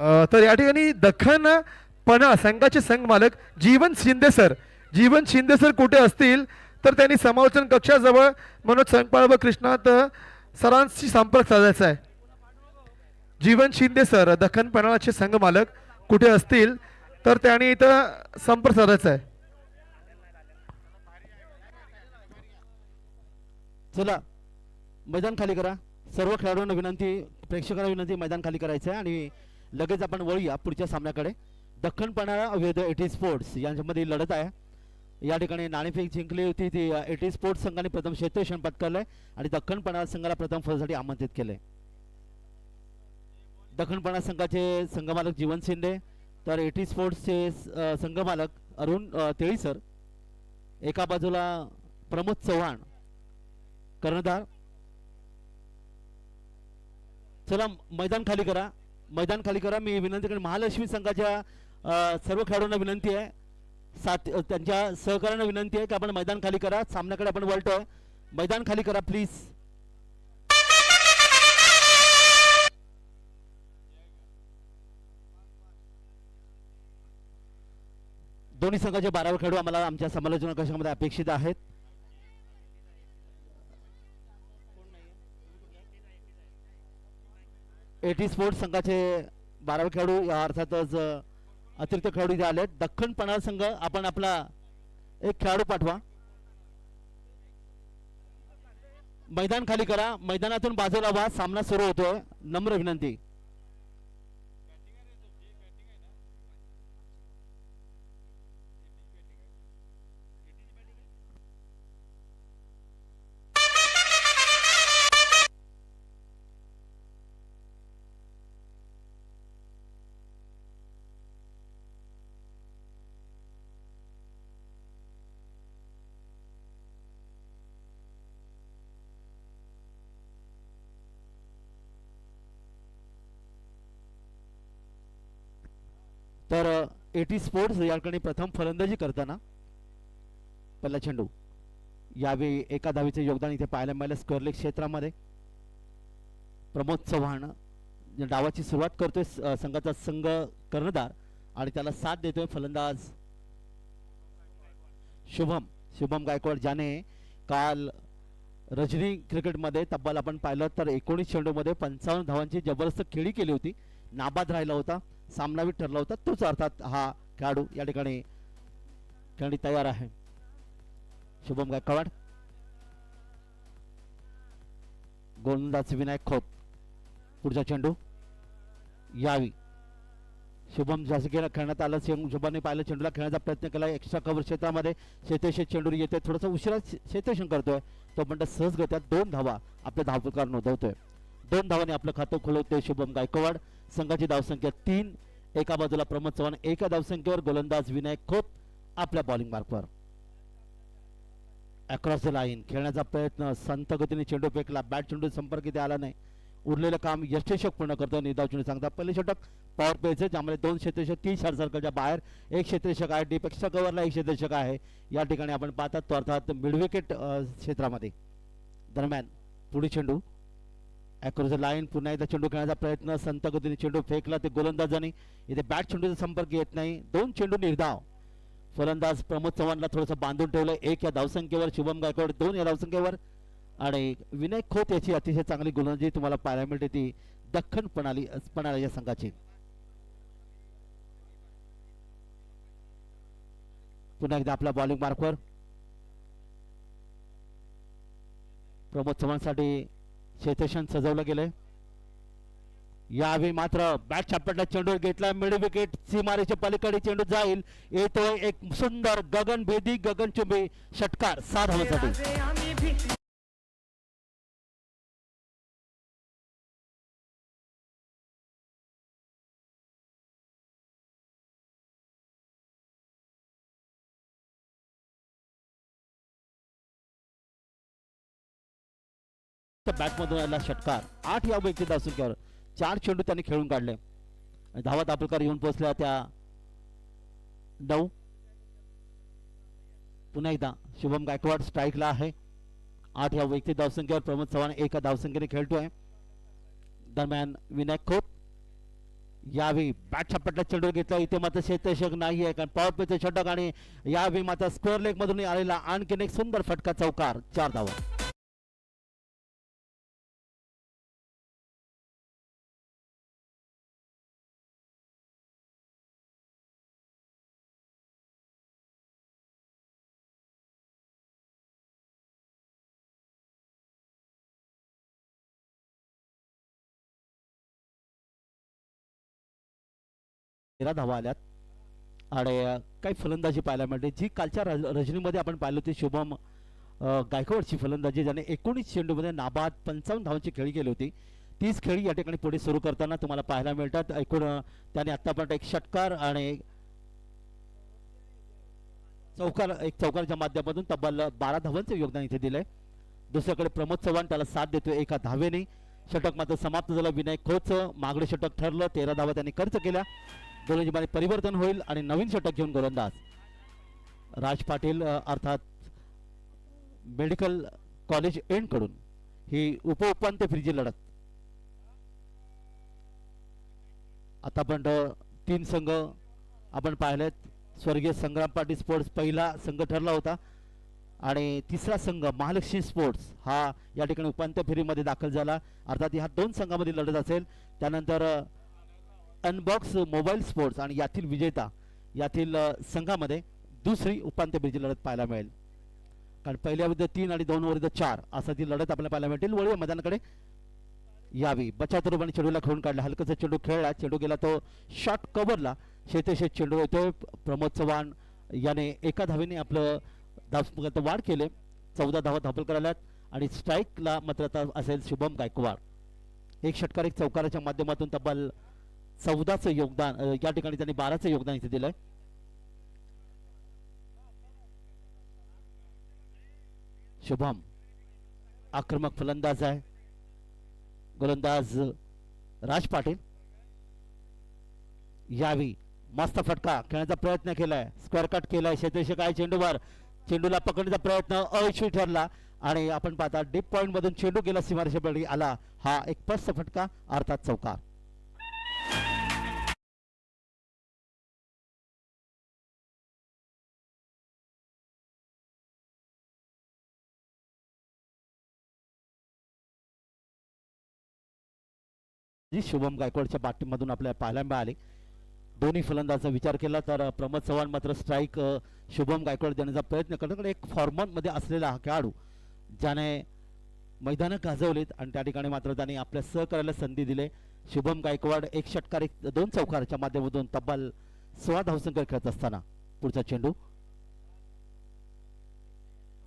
तर या ठिकाणी दख्खन पणा संघाचे संघ मालक जीवन शिंदे सर, जीवन शिंदे सर कुठे असतील तर त्यांनी समालोचन कक्षाजवळ मनोज संकपाळ व कृष्णात सरांशी संपर्क साधायचा आहे. जीवन शिंदे सर दख्खन पणाचे संघ मालक कुठे असतील तर त्यांनी इथं संपर्क साधायचा आहे. चला मैदान खाली करा. सर्व खेळाडूंना विनंती, प्रेक्षकांना विनंती, मैदान खाली करायचं आहे आणि लगेच आपण वळूया पुढच्या सामन्याकडे. दख्खन पणाळा विरुद्ध एटी स्पोर्ट्स यांच्यामध्ये लढत आहे. या ठिकाणी नाणेफेक जिंकली होती ती एटी स्पोर्ट्स संघाने प्रथम क्षेत्ररक्षण पत्करलंय आणि दख्खन पणाळा संघाला प्रथम फलसाठी आमंत्रित केले. दख्खन पणाळा संघाचे संघमालक जीवन शिंदे तर एटी स्पोर्ट्सचे संघमालक अरुण तेळीसर. एका बाजूला प्रमोद चव्हाण कर्णधार. चला मैदान खाली करा, मैदान खाली करा. मी विनंती करेन महालक्ष्मी संघाच्या सर्व खेळाडूंना विनंती आहे, त्यांच्या सहकार्यांना विनंती आहे की आपण मैदान खाली करा. सामन्याकडे आपण वळतोय, मैदान खाली करा प्लीज. दोन्ही संघाचे 12 खेळाडू आम्हाला आमच्या समालोचना कक्षामध्ये अपेक्षित आहेत. एटी स्पोर्ट्स संघाचे 12 खेळाडू या अर्थातच अतिरिक्त खेळाडू इथे आलेत. दख्खन पणाळा संघ आपण आपला एक खेळाडू पाठवा. मैदान खाली करा, मैदानातून बाजूला व्हा, सामना सुरू होतोय. नम्र विनंती. तर एटी स्पोर्ट्स याकडे प्रथम फलंदाजी करताना पहिला चेंडू. यावेळी एका धावीचे योगदान इथे पाहायला मिळालं स्क्वेअर लेग क्षेत्रामध्ये. प्रमोद चव्हाण डावाची सुरुवात करतोय, संघाचा संघ कर्णधार आणि त्याला साथ देतोय फलंदाज शुभम गायकवाड, ज्याने काल रजनी क्रिकेटमध्ये तब्बल आपण पाहिलं तर 19 चेंडूमध्ये 55 धावांची जबरदस्त खेळी केली होती. नाबाद राहिला होता, सामनावीर ठरला होता. तोच अर्थात हा खेळाडू या ठिकाणी खेळणी तयार आहे. शुभम गायकवाड, गोलंदाज विनायक खोत. पुढचा चेंडू यावी शुभम जास्त खेळण्यात आलं. शुभमने पाहिलं चेंडूला खेळण्याचा प्रयत्न केला एक्स्ट्रा कव्हर क्षेत्रामध्ये. शेतेशे चेंडू येते, थोडासा उशिरा क्षेत्ररक्षण करतोय तो, पण सहजगत्या 2 धावा आपल्या धावपकार नोंदवतोय. 2 धावांनी आपलं खातं खोलवतोय शुभम गायकवाड. संघाची धावसंख्या 3. एका बाजूला प्रमोद चव्हाण एका धावसंख्येवर, गोलंदाज विनायक खोत आपल्या बॉलिंग मार्कवर. अक्रॉस द लाईन खेळण्याचा प्रयत्न, संत गतीने चेंडू फेकला, बॅट चेंडू संपर्क इथे आला नाही. उरलेलं काम यष्टीषक पूर्ण करतो निर्धाव चेंडू सांगता. पहिले षटक पॉवर प्लेचे, ज्यामध्ये 2 क्षेत्ररक्षक 3 शॉर्ट सर्कलच्या बाहेर, 1 क्षेत्ररक्षक आहे डीप एक्स्ट्रा कव्हरला, 1 क्षेत्ररक्षक आहे या ठिकाणी आपण पाहतात तो अर्थात मिड विकेट क्षेत्रामध्ये. दरम्यान पुढे चेंडू अक्रॉस द लाईन, पुन्हा एकदा चेंडू खेळण्याचा प्रयत्न, संत गतीने चेंडू फेकला ते गोलंदाजाने, इथे बॅट चेंडूचा संपर्क येत नाही. 2 चेंडू निर्धाव. फलंदाज प्रमोद चव्हाणला थोडंसं बांधून ठेवलं. 1 या धावसंख्येवर, शुभम गायकवाड 2 या धावसंख्येवर आणि विनायक खोत याची अतिशय चांगली गोलंदाजी तुम्हाला पाहायला मिळते ती दख्खन पणाळा या संघाची. पुन्हा एकदा आपल्या बॉलिंग मार्कवर प्रमोद चव्हाणसाठी क्षेत्ररक्षण सजवलं गेलंय. यावेळी मात्र बॅट छापटला चेंडू घेतला, मिड विकेट सीमारेच्या पलीकडे चेंडू जाईल. येतोय एक सुंदर गगनभेदी गगनचुंबी षटकार 6 धावांसाठी. बॅटमधून आला षटकार. 8 या व्यक्ती धावसंख्येवर 4 चेंडू त्यांनी खेळून काढले. धावा दापलकर येऊन पोहोचल्या त्या 9. पुन्हा एकदा शुभम गायकवाड स्ट्राईकला आहे. 8 या व्यक्ती धावसंख्येवर प्रमोद चव्हाण 1 धावसंख्येने खेळतोय. दरम्यान विनायक खोत यावेळी बॅटच्या पट्ट्यात चेंडू घेतला, इथे मात्र क्षेत्ररक्षक नाही आहे, कारण पॉवर प्लेचे षटक आणि यावेळी मात्र स्क्वेअर लेग मधून आलेला आणखीन एक सुंदर फटका, चौकार, 4 धावा. तेरा धावा आल्यात आणि काही फलंदाजी पाहायला मिळते जी कालच्या रजनीमध्ये आपण पाहिलं होती. शुभम गायकवाडची फलंदाजी, ज्याने 19 चेंडूमध्ये नाबाद 55 धावांची खेळी केली होती. तीच खेळी या ठिकाणी पुढे सुरू करताना तुम्हाला पाहायला मिळतात. एकूण त्याने आतापर्यंत एक षटकार आणि चौकारच्या माध्यमातून तब्बल 12 धावांचं योगदान इथे दिलंय. दुसरीकडे प्रमोद चव्हाण त्याला साथ देतोय एका धावेने. षटक मात्र समाप्त झालं. विनय खोच मागडे षटक ठरलं. 13 धावा त्यांनी खर्च केल्या. दोन्ही मध्ये परिवर्तन होईल आणि नवीन षटक घेऊन गोलंदाज राज पाटील अर्थात मेडिकल कॉलेज एंड कडून ही उपांत्य फेरीची लढत. आतापर्यंत 3 संघ आपण पाहिलेत. स्वर्गीय संग्राम पाटील स्पोर्ट्स पहिला संघ ठरला होता आणि तिसरा संघ महालक्ष्मी स्पोर्ट्स हा या ठिकाणी उपांत्य फेरीमध्ये दाखल झाला. अर्थात ह्या 2 संघांमध्ये लढत असेल. त्यानंतर अनबॉक्स मोबाईल स्पोर्ट्स आणि यातील विजेता यातील संघामध्ये दुसरी उपांत्य फेरीची लढत पाहायला मिळेल. कारण पहिल्या विरुद्ध 3 आणि 2 विरुद्ध 4 असा ती लढत आपल्याला पाहायला मिळतील. वळूया मैदानाकडे. यावी बचाव रूपाने चेंडूला खेळून काढला. हलकासा चेंडू खेळला. चेंडू गेला तो शॉर्ट कव्हरला. शेतेशेत चेंडू येतोय. प्रमोद चव्हाण याने एका धावेने आपलं धावसंख्येत वाढ केले. 14 धावा धापल करायला आणि स्ट्राईकला मात्र आता असेल शुभम गायकवाड. एक षटकार एक चौकाराच्या माध्यमातून तब्बल 14चं योगदान या ठिकाणी त्यांनी 12चं योगदान इथे दिलंय. शुभम आक्रमक फलंदाज आहे. गोलंदाज राज पाटील यावी मस्त फटका खेळण्याचा प्रयत्न केलाय. स्क्वेअर कट केलाय. क्षेत्ररक्षक आहे चेंडूवर. चेंडूला पकडण्याचा प्रयत्न अयशस्वी ठरला आणि आपण पाहता डीप पॉइंट मधून चेंडू गेला सीमारेषेपर्यंत आला. हा एक स्पष्ट फटका अर्थात चौकार. जी शुभम गायकवाडच्या पाठीमधून आपल्याला पाहायला मिळाली. दोन्ही फलंदाजाचा विचार केला तर प्रमोद चव्हाण मात्र स्ट्राईक शुभम गायकवाड देण्याचा प्रयत्न करतो. एक फॉर्मॅट मध्ये असलेला हा खेळाडू ज्याने मैदानं गाजवलीत आणि त्या ठिकाणी मात्र त्यांनी आपल्या सहकार्याला संधी दिली. शुभम गायकवाड एक षटकार एक 2 चौकारच्या माध्यमातून तब्बल 16 धावसंख्या खेळत असताना पुढचा चेंडू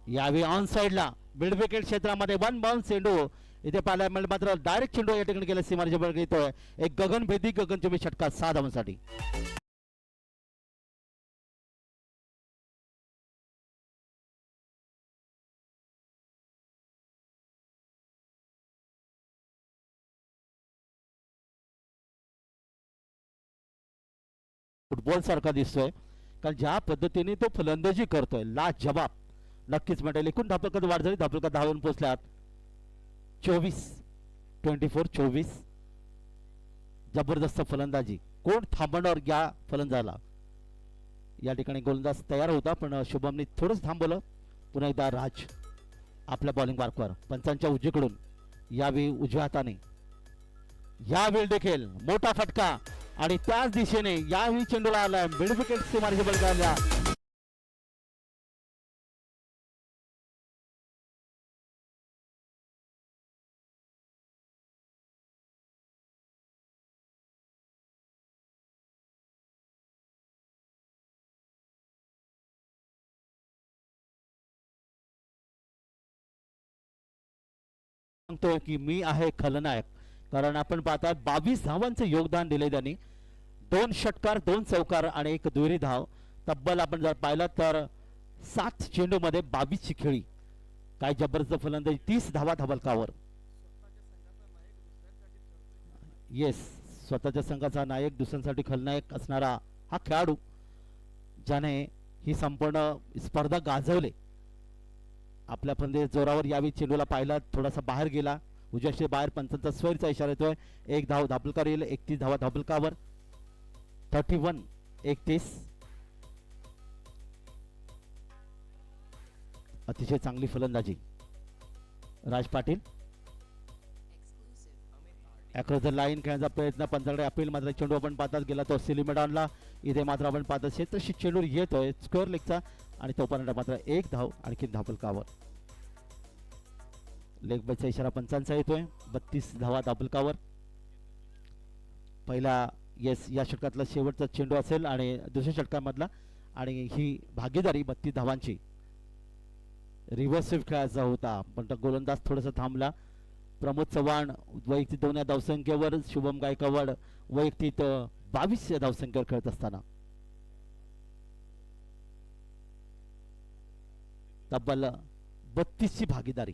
यावेळी ऑन साइडला मिड विकेट क्षेत्रामध्ये 1 बाउन्स चेंडू इथे पाहायला मिळेल. मात्र डायरेक्ट चेंडू या ठिकाणी गेला सीमारेषेवर येतोय. एक गगनभेदी गगनचुंबी षटकार 6 धावांसाठी. फुटबॉल सारखा दिसतोय कारण ज्या पद्धतीने तो फलंदाजी करतोय लाजवाब नक्कीच म्हणेल. एकूण धापलकात वाढ झाली. धापलकात धावून पोहोचल्यात 24 जबरदस्त फलंदाजी. कोण थांबवणार या फलंदाजाला. या ठिकाणी गोलंदाज तयार होता पण शुभमने थोडंच थांबवलं. पुन्हा एकदा राज आपल्या बॉलिंग मार्कवर पंचांच्या उजवीकडून यावेळी उजव्या हाताने यावेळी देखील मोठा फटका आणि त्याच दिशेने यावेळी चेंडूला आलाय. मिड विकेट सीमारेषेवर आल्या. सांगतोय की मी आहे खलनायक कारण आपण पाहता 22 धावांचं योगदान दिले त्यांनी. 2 षटकार 2 चौकार आणि एक दुहेरी धाव. तब्बल आपण जर पाहिलं तर 7 चेंडू मध्ये 22 ची खेळी. काय जबरदस्त फलंदाजी. 30 धावा धाबलकावर. येस स्वतःच्या संघाचा नायक दुसऱ्यांसाठी खलनायक असणारा हा खेळाडू ज्याने ही संपूर्ण स्पर्धा गाजवले. आपल्या फलंदाजी जोरावर यावी चेंडूला पाहिला थोडासा बाहेर गेला. उजव्याचे बाहेर पंचांचा स्वैरचा इशारा येतोय. एक धाव धापलकर येईल. 31 धावा धापलकावर. 31 अतिशय चांगली फलंदाजी राज पाटील. अक्रॉस द लाईन खेळण्याचा प्रयत्न पंचाकडे अपील मात्र चेंडू आपण पाहताच गेला तो सिलिमेडॉनला. इथे मात्र आपण पाहत क्षेत्रशी चेंडू येतोय स्क्वेअर लेगचा आणि तोपर्यंत मात्र एक धाव आणखी धापलकावर. लेग बायचा इशारा पंचांचा येतोय. 32 धावा धापलकावर. पहिला या षटकातला शेवटचा चेंडू असेल आणि दुसऱ्या षटकामधला आणि ही भागीदारी 32 धावांची. रिव्हर्स स्विफ्ट खेळायचा होता पण तो गोलंदाज थोडासा थांबला. प्रमोद चव्हाण वैयक्तिक 2 या धावसंख्येवर. शुभम गायकवाड वैयक्तिक 22 या धावसंख्येवर खेळत असताना तब्बल 32 ची भागीदारी.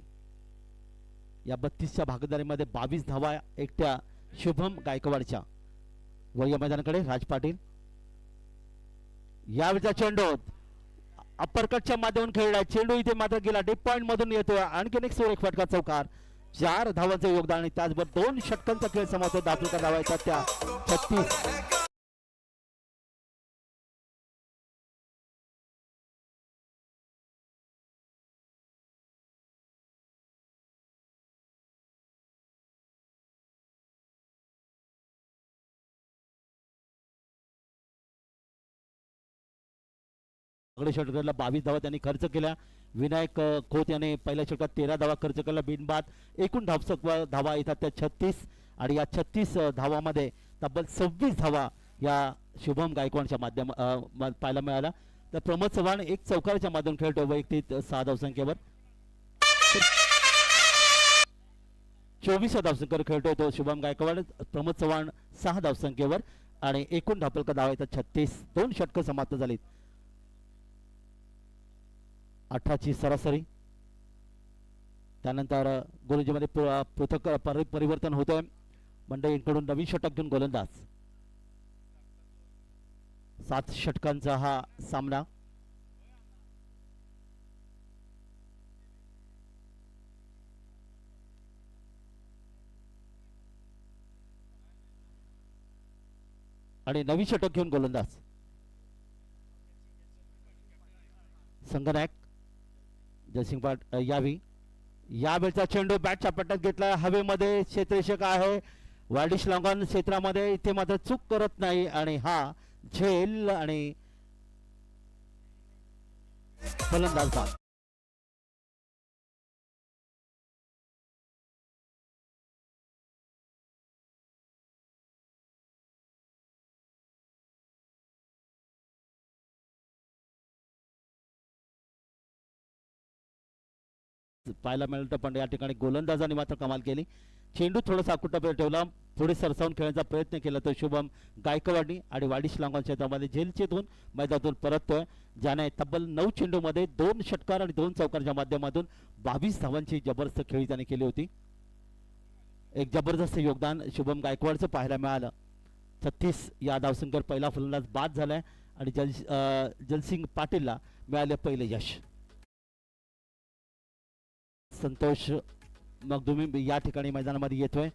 या 32च्या भागीदारीमध्ये 22 धावा एकट्या शुभम गायकवाडच्या. वय मैदानाकडे राज पाटील. यावेळचा चेंडू अपरकटच्या माध्यमातून खेळला. चेंडू इथे मात्र गेला डीप पॉइंट मधून येतोय. आणखीन एक सुरेख फटका चौकार. 4 धावांचं योगदान आणि त्याचबरोबर 2 षटकांचा खेळ समाप्त. धापलकर धावा येतात त्या 36. षटकाला 22 धावा त्यांनी खर्च केल्या. विनायक खोत याने पहिल्या षटकात 13 धावा खर्च केला बिनबाद. एकूण धावा येतात त्या 36 आणि या 36 धावामध्ये तब्बल 26 धावा या शुभम गायकवाडच्या माध्यम पाहायला मिळाला. तर प्रमोद चव्हाण एक चौकाराच्या माध्यमातून खेळतो वैयक्तिक 6 धावसंख्येवर. 24 धावसंख्येवर खेळतोय तो शुभम गायकवाड. प्रमोद चव्हाण 6 धावसंख्येवर आणि एकूण धापलकर धावा येतात 36. 2 षटकं समाप्त झालीत. 18 ची सरासरी. त्यानंतर गोलंदाजीमध्ये पृथक परिवर्तन होतोय. मंडळींकडून नवीन षटक घेऊन गोलंदाज. 7 षटकांचा हा सामना. आणि नवीन षटक घेऊन गोलंदाज संघनायक जयसिंग पाट यावी. यावेळचा चेंडू बॅटच्या पट्ट्यात घेतला. हवेमध्ये क्षेत्ररक्षक आहे वायडिश लॉंगॉन क्षेत्रामध्ये. इथे मात्र चूक करत नाही आणि हा झेल आणि फलंदाज बाद. पाहायला मिळतं पण या ठिकाणी गोलंदाजाने मात्र कमाल केली. चेंडू थोडासा अकुटापर्यंत ठेवला. पुढे सरसावून खेळण्याचा प्रयत्न केला तो शुभम गायकवाडनी आणि वाडिश लांगॉन क्षेत्रामध्ये झेलचे 2 मैदानातून परततोय. ज्याने तब्बल 9 चेंडूमध्ये 2 षटकार आणि 2 चौकारच्या माध्यमातून 22 धावांची जबरदस्त खेळी त्याने केली होती. एक जबरदस्त योगदान शुभम गायकवाडचं पाहायला मिळालं. 36 या धावसंख्येवर पहिला फलंदाज बाद झालाय आणि जलसिंग पाटीलला मिळाले पहिले यश. संतोष मगदुमी या ठिकाणी मैदानामध्ये येतोय.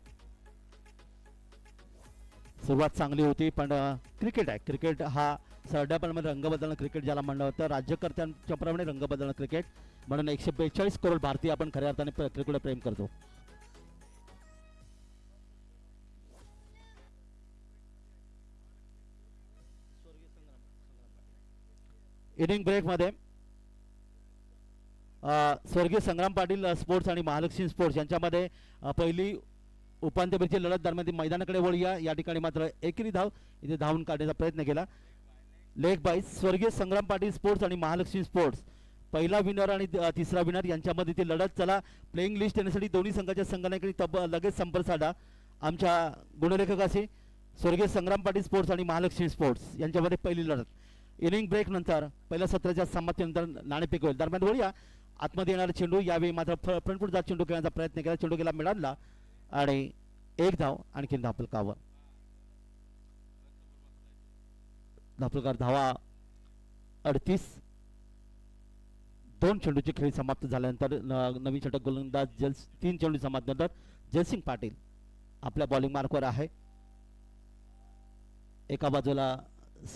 सुरुवात चांगली होती पण क्रिकेट आहे. क्रिकेट हा सरड्यापणामध्ये रंग बदलणं क्रिकेट ज्याला म्हणलं होतं. राज्यकर्त्यांच्या प्रमाणे रंग बदलणं क्रिकेट म्हणून 142 करोड भारतीय आपण खऱ्या अर्थाने क्रिकेटला प्रेम करतो. इनिंग ब्रेक मध्ये स्वर्गीय संग्राम पाटील स्पोर्ट्स आणि महालक्ष्मी स्पोर्ट्स यांच्यामध्ये पहिली उपांत्य फेरीची लढत दरम्यान मैदानाकडे वळूया. या ठिकाणी मात्र एकेरी धाव इथे धावून काढण्याचा प्रयत्न केला. लेग बाय स्वर्गीय संग्राम पाटील स्पोर्ट्स आणि महालक्ष्मी स्पोर्ट्स पहिला विनर आणि तिसरा विनर यांच्यामध्ये ती लढत. चला प्लेइंग लिस्ट येण्यासाठी दोन्ही संघाच्या संघाने लगेच संपर्क साधा आमच्या गुणलेखकाशी. स्वर्गीय संग्राम पाटील स्पोर्ट्स आणि महालक्ष्मी स्पोर्ट्स यांच्यामध्ये पहिली लढत. इनिंग ब्रेक नंतर पहिल्या सत्राच्या समाप्तीनंतर नाणेफेक होईल. दरम्यान वळूया आतमध्ये येणारा चेंडू. यावेळी मात्र फ्रंटफूट जात चेंडू खेळण्याचा प्रयत्न केला. चेंडू गेला मिळाला आणि एक धाव आणखी धापलकावर. धापलकार धावा 38. 2 चेंडूची खेळी समाप्त झाल्यानंतर नवीन षटक गोलंदाज 3 चेंडू समाप्त नंतर जयसिंग पाटील आपल्या बॉलिंग मार्कवर आहे. एका बाजूला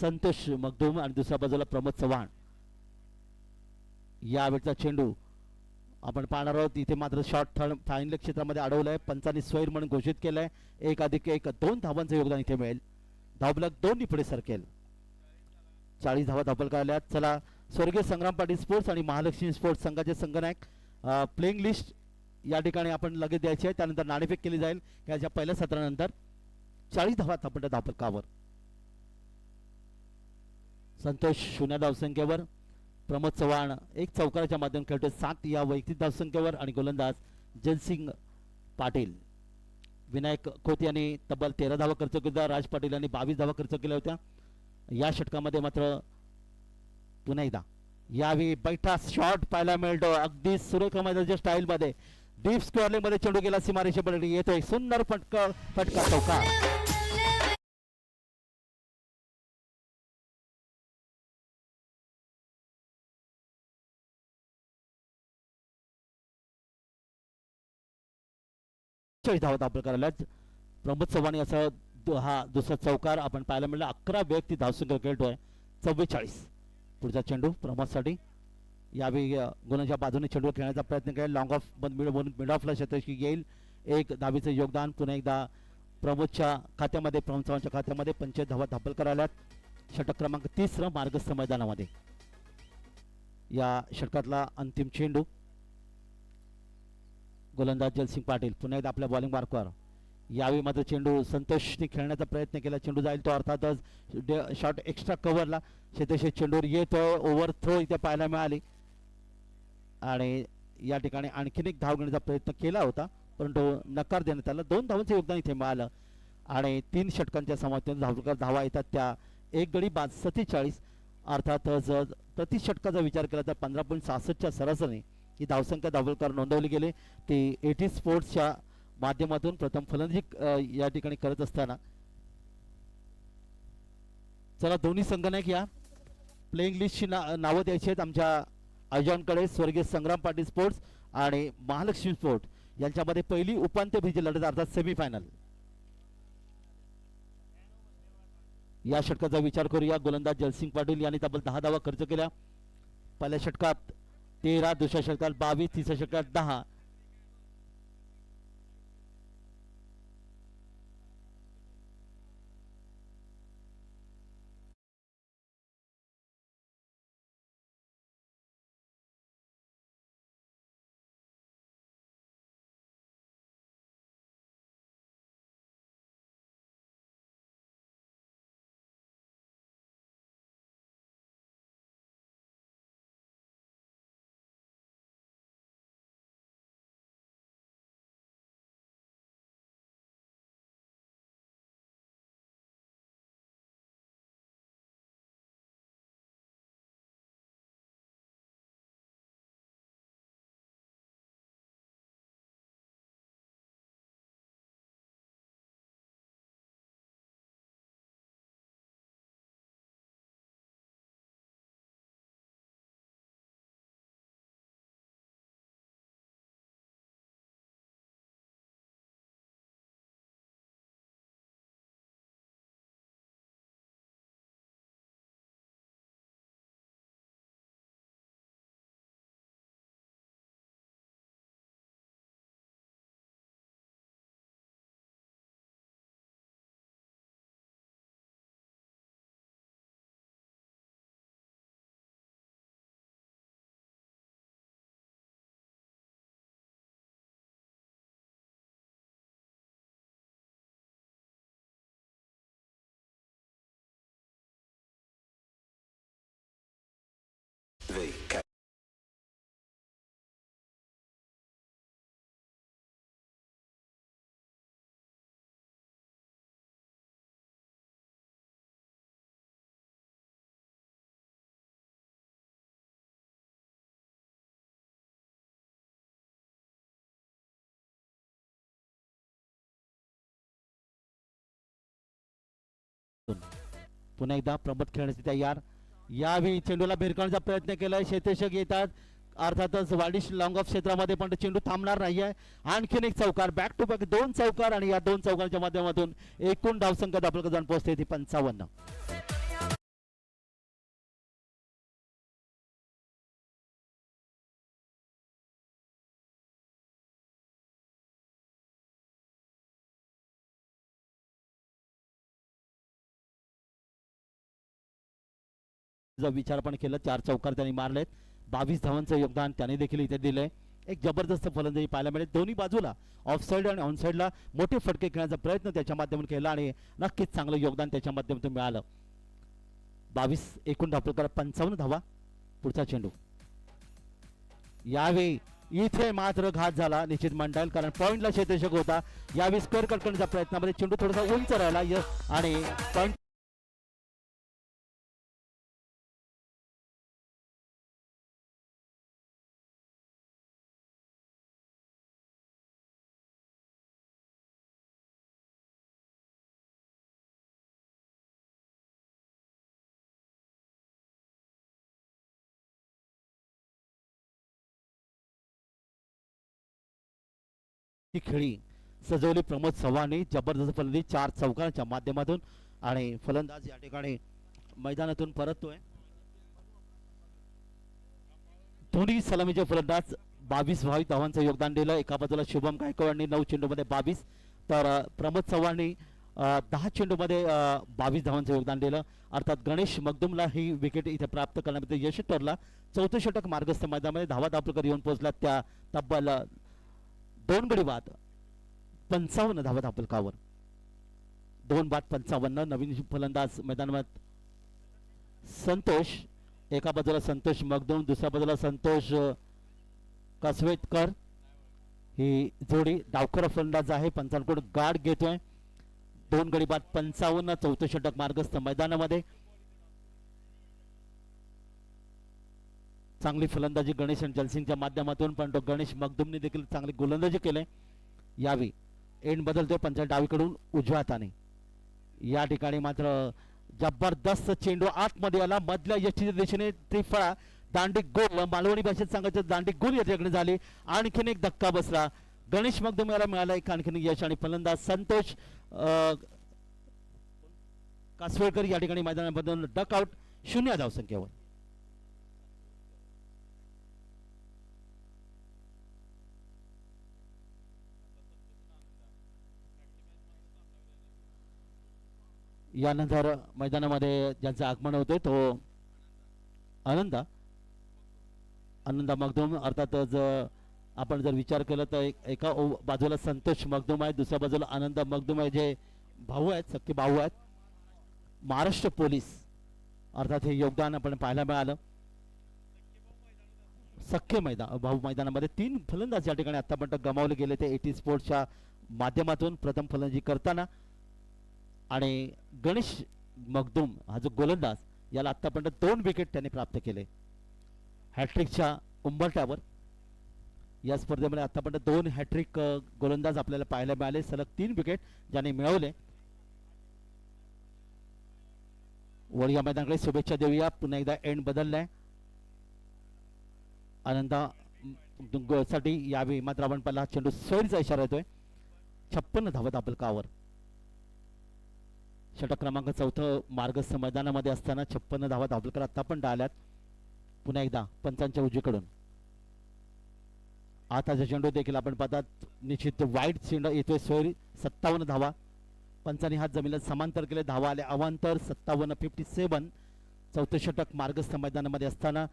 संतोष मगदूम आणि दुसऱ्या बाजूला प्रमोद चव्हाण. यावेळचा चेंडू आपण पाहणार आहोत. इथे मात्र शॉर्ट थर्ड फायनल क्षेत्रामध्ये अडवलंय. पंचांनी स्वैर म्हणून घोषित केलंय. 1+1 2 धावांचं योगदान इथे मिळेल. धावफलक 2 पुढे सरकेल. 40 धावा धावफलक आल्यात. चला स्वर्गीय संग्राम पाटील स्पोर्ट्स आणि महालक्ष्मी स्पोर्ट्स संघाचे संघनायक प्लेइंग लिस्ट या ठिकाणी आपण लगेच द्यायची आहे. त्यानंतर नाणेफेक केली जाईल याच्या पहिल्या सत्रानंतर. 40 धावा आपण धावफलकावर. संतोष 0 धावसंख्येवर. प्रमोद चव्हाण एक चौकाराच्या माध्यम खेळतो 7 या वैयक्तिक धावसंख्येवर आणि गोलंदाज जयसिंग पाटील. विनायक खोत यांनी तब्बल 13 धावा खर्च केला. राज पाटील यांनी 22 धावा खर्च केल्या होत्या. या षटकामध्ये मात्र पुन्हा एकदा यावेळी बैठा शॉट पाहायला मिळतो. अगदी सुरेख मैदानाच्या स्टाईल मध्ये डीप स्क्वेअर मध्ये चेंडू गेला सीमारेषेपर्यंत येतोय. सुंदर फटका चौकार. धावा धावफलक करायला प्रमोद चव्हाण याचा हा दुसरा चौकार आपण पाहायला मिळाला. 11 व्यक्ती धावसंख्या खेळतोय. 44. पुढचा चेंडू प्रमोदसाठी. यावेळी गोलंदाजाच्या बाजूने चेंडू खेळण्याचा प्रयत्न केला. लॉंग ऑफ मिड ऑफला शतकी येईल. 1 धावेचं योगदान पुन्हा एकदा प्रमोदच्या खात्यामध्ये. प्रमोद चव्हाणच्या खात्यामध्ये 25 धावा धावफलक करायला. षटक क्रमांक 30 मार्गस्थ मैदानामध्ये. या षटकातला अंतिम चेंडू. गोलंदाज जयसिंग पाटील पुन्हा एकदा आपल्या बॉलिंग मार्कवर. यावेळी मात्र चेंडू संतोषने खेळण्याचा प्रयत्न केला. चेंडू जाईल तो अर्थातच शॉट एक्स्ट्रा कव्हरला. शेतशे चेंडूवर येतो. ओव्हर थ्रो इथे पाहायला मिळाली आणि या ठिकाणी आणखीन एक धाव घेण्याचा प्रयत्न केला होता परंतु नकार देण्यात आला. 2 धावांचे योगदान इथे मिळालं आणि 3 षटकांच्या समाप्तीनंतर धावा येतात त्या 1 गडी बाद 47. अर्थातच प्रति षटकाचा विचार केला तर 15.66च्या सरासरी ही धावसंख्या धावफलकावर नोंदवली गेली. ती 80 स्पोर्ट्सच्या माध्यमातून प्रथम फलंदाजी या ठिकाणी करत असताना. चला दोन्ही संघनायक या प्लेइंग लिस्टची नावं द्यायची आहेत आमच्या आयोजकांकडे. स्वर्गीय संग्राम पाटील स्पोर्ट्स आणि महालक्ष्मी स्पोर्ट यांच्यामध्ये पहिली उपांत्य फेरीची लढत अर्थात सेमीफायनल. या षटकाचा विचार करूया. गोलंदाज जयसिंग पाटील यांनी तब्बल 10 धावा खर्च केल्या. पहिल्या षटकात 13, दुसऱ्या षटकात 22, तिसऱ्या षटकात 10. पुन्हा एकदा प्रमोद खेळण्यासाठी तयार. यावेळी चेंडूला भिरकावण्याचा प्रयत्न केलाय. शेतेशक येतात अर्थातच वाडिश लॉंग ऑफ क्षेत्रामध्ये पण चेंडू थांबणार नाहीये. आणखीन एक चौकार, बॅक टू बॅक 2 चौकार आणि या 2 चौकारांच्या माध्यमातून एकूण धावसंख्या आपल्याकडे जाऊन पोहोचते ती 55. जर विचार पण केला 4 चौकार त्यांनी मारलेत, 22 धावांचं योगदान त्याने देखील इथे दिलंय. एक जबरदस्त फलंदाजी पाहायला मिळेल. दोन्ही बाजूला ऑफसाईड आणि ऑनसाईडला मोठे फटके खेळण्याचा प्रयत्न त्याच्या माध्यमातून केला आणि नक्कीच चांगलं योगदान त्याच्या माध्यमातून मिळालं. 22 एकूण धावफलकाला 55 धावा. पुढचा चेंडू यावेळी इथे मात्र घात झाला निश्चित म्हणता येईल, कारण पॉइंटला क्षेत्ररक्षक होता. यावेळी स्क्वेअर कट करण्याच्या प्रयत्नामध्ये चेंडू थोडासा उंच राहिला आणि पॉइंट ती खेळी सजवली प्रमोद चव्हाणने. जबरदस्त फलंदाजी 4 चौकारांच्या माध्यमातून आणि फलंदाज या ठिकाणी मैदानातून परततोय. दोन्ही सलामीचे फलंदाज 22 धावांचं योगदान दिलं. एका बाजूला शुभम गायकवाडने 9 चेंडूमध्ये 22, तर प्रमोद चव्हाणने 10 चेंडूमध्ये 22 धावांचं योगदान दिलं. अर्थात गणेश मगदुमला ही विकेट इथे प्राप्त करण्यामध्ये यश ठरला. 4थं षटक मार्गस्थ मैदानामध्ये धावा धावपलकर येऊन पोहोचला. त्या तब्बल 2 गडी बाद 55 धावा धावपलकावर. 2 बाद 55. नवीन फलंदाज मैदानात संतोष, एका बाजूला संतोष मगदुम, दुसऱ्या बाजूला संतोष कसवेतकर. ही जोडी डावकर फलंदाज आहे. पंचांकडून गाड घेतोय. 2 गडी बाद 55. 4थं षटक मार्गस्थ मैदानामध्ये. चांगली फलंदाजी गणेश आणि जलसिंगच्या माध्यमातून, पण तो गणेश मगदुमने देखील चांगली गोलंदाजी केली. यावी एंड बदलतोय पंचा डावीकडून उजव्या हाताने. या ठिकाणी मात्र जबरदस्त चेंडू आतमध्ये आला. मधल्या यष्टीच्या दिशेने त्रिफळा दांडी गोल, मालवणी भाषेत सांगायचं दांडी गोल या ठिकाणी झाली. आणखीन एक धक्का बसला. गणेश मगदुम याला मिळाला एक आणखीन यश आणि फलंदाज संतोष कासवेकर या ठिकाणी मैदानामधून डकआउट 0 धावसंख्येवर. यानंतर मैदानामध्ये ज्यांचं आगमन होतंय तो आनंदा मगदुम. अर्थातच आपण जर विचार केला तर एका बाजूला संतोष मगदुम आहे, दुसऱ्या बाजूला आनंद मगदुम आहे, जे भाऊ आहेत, सख्खे भाऊ आहेत. महाराष्ट्र पोलीस अर्थात हे योगदान आपण पाहायला मिळालं. सख्खे भाऊ मैदानामध्ये 3 फलंदाज या ठिकाणी आतापर्यंत गमावले गेले ते एटी स्पोर्ट्सच्या माध्यमातून प्रथम फलंदाजी करताना. आणि गणेश मगदुम हा जो गोलंदाज याला आतापर्यंत 2 विकेट त्यांनी प्राप्त केले हॅट्रिकच्या उंबरठ्यावर. या स्पर्धेमध्ये आतापर्यंत 2 हॅट्रिक गोलंदाज आपल्याला पाहायला मिळाले. सलग 3 विकेट ज्यांनी मिळवले. वर या मैदानाकडे शुभेच्छा देऊया. पुन्हा एकदा एंड बदललाय आनंदा साठी. यावेळी मात्र आपण पहिला चेंडू सोयरीचा इशारा येतोय. 56 धावा धावपलकावर. षटक क्रमांक 4 मार्गस्थ मैदानामध्ये असताना 56 धावा धावपलकर आता पण डाळल्यात. पुन्हा एकदा पंचांच्या उजवीकडून आताचा चेंडू देखील आपण पाहतात निश्चित वाईट चेंडू येतोय. सोयरी 57 धावा. पंचांनी हात जमिनीला समांतर केले. धावा आले अवांतर 57 57. 4थं षटक मार्गस्थ मैदानामध्ये असताना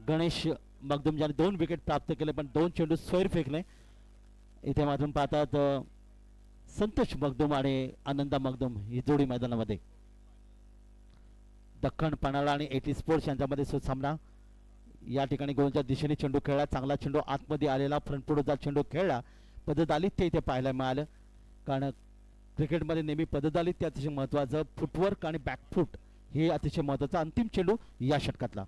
गणेश मगदुम ज्याने 2 विकेट प्राप्त केले, पण 2 चेंडू सोयर फेकले. इथे मात्र पाहतात संतोष मगदुम आणि आनंदा मगदुम ही जोडी मैदानामध्ये. दख्खन पन्हाळा आणि एटी स्पोर्ट्स यांच्यामध्ये सुसामना. या ठिकाणी गोलच्या दिशेने चेंडू खेळला. चांगला चेंडू आतमध्ये आलेला फ्रंट पुढचा चेंडू खेळला. पददालित्य इथे पाहायला मिळालं, कारण क्रिकेटमध्ये नेहमी पददालित्य अतिशय महत्वाचं. फुटवर्क आणि बॅकफूट हे अतिशय महत्वाचं. अंतिम चेंडू या षटकातला.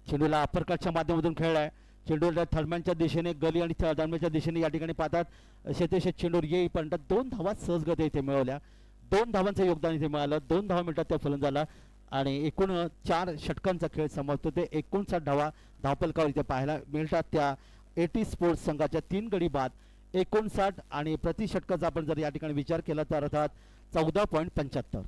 चेंडूला अप्परकटच्या माध्यमातून खेळलाय. चेंडूला थर्मॅनच्या दिशेने गली आणि दरम्यानच्या दिशेने या ठिकाणी पाहतात शेतेशेत चेंडूर येईपर्यंत 2 धावा सहजगत इथे मिळवल्या. 2 धावांचं योगदान इथे मिळालं. 2 धावा मिळतात त्या फलंदाजाला. आणि एकूण 4 षटकांचा खेळ समाप्त होते. 59 धावा धावपलकावर इथे पाहायला मिळतात. त्या एटी स्पोर्ट्स संघाच्या 3 गडी बाद 59 आणि प्रति षटकाचा आपण जर या ठिकाणी विचार केला तर अर्थात 14.75.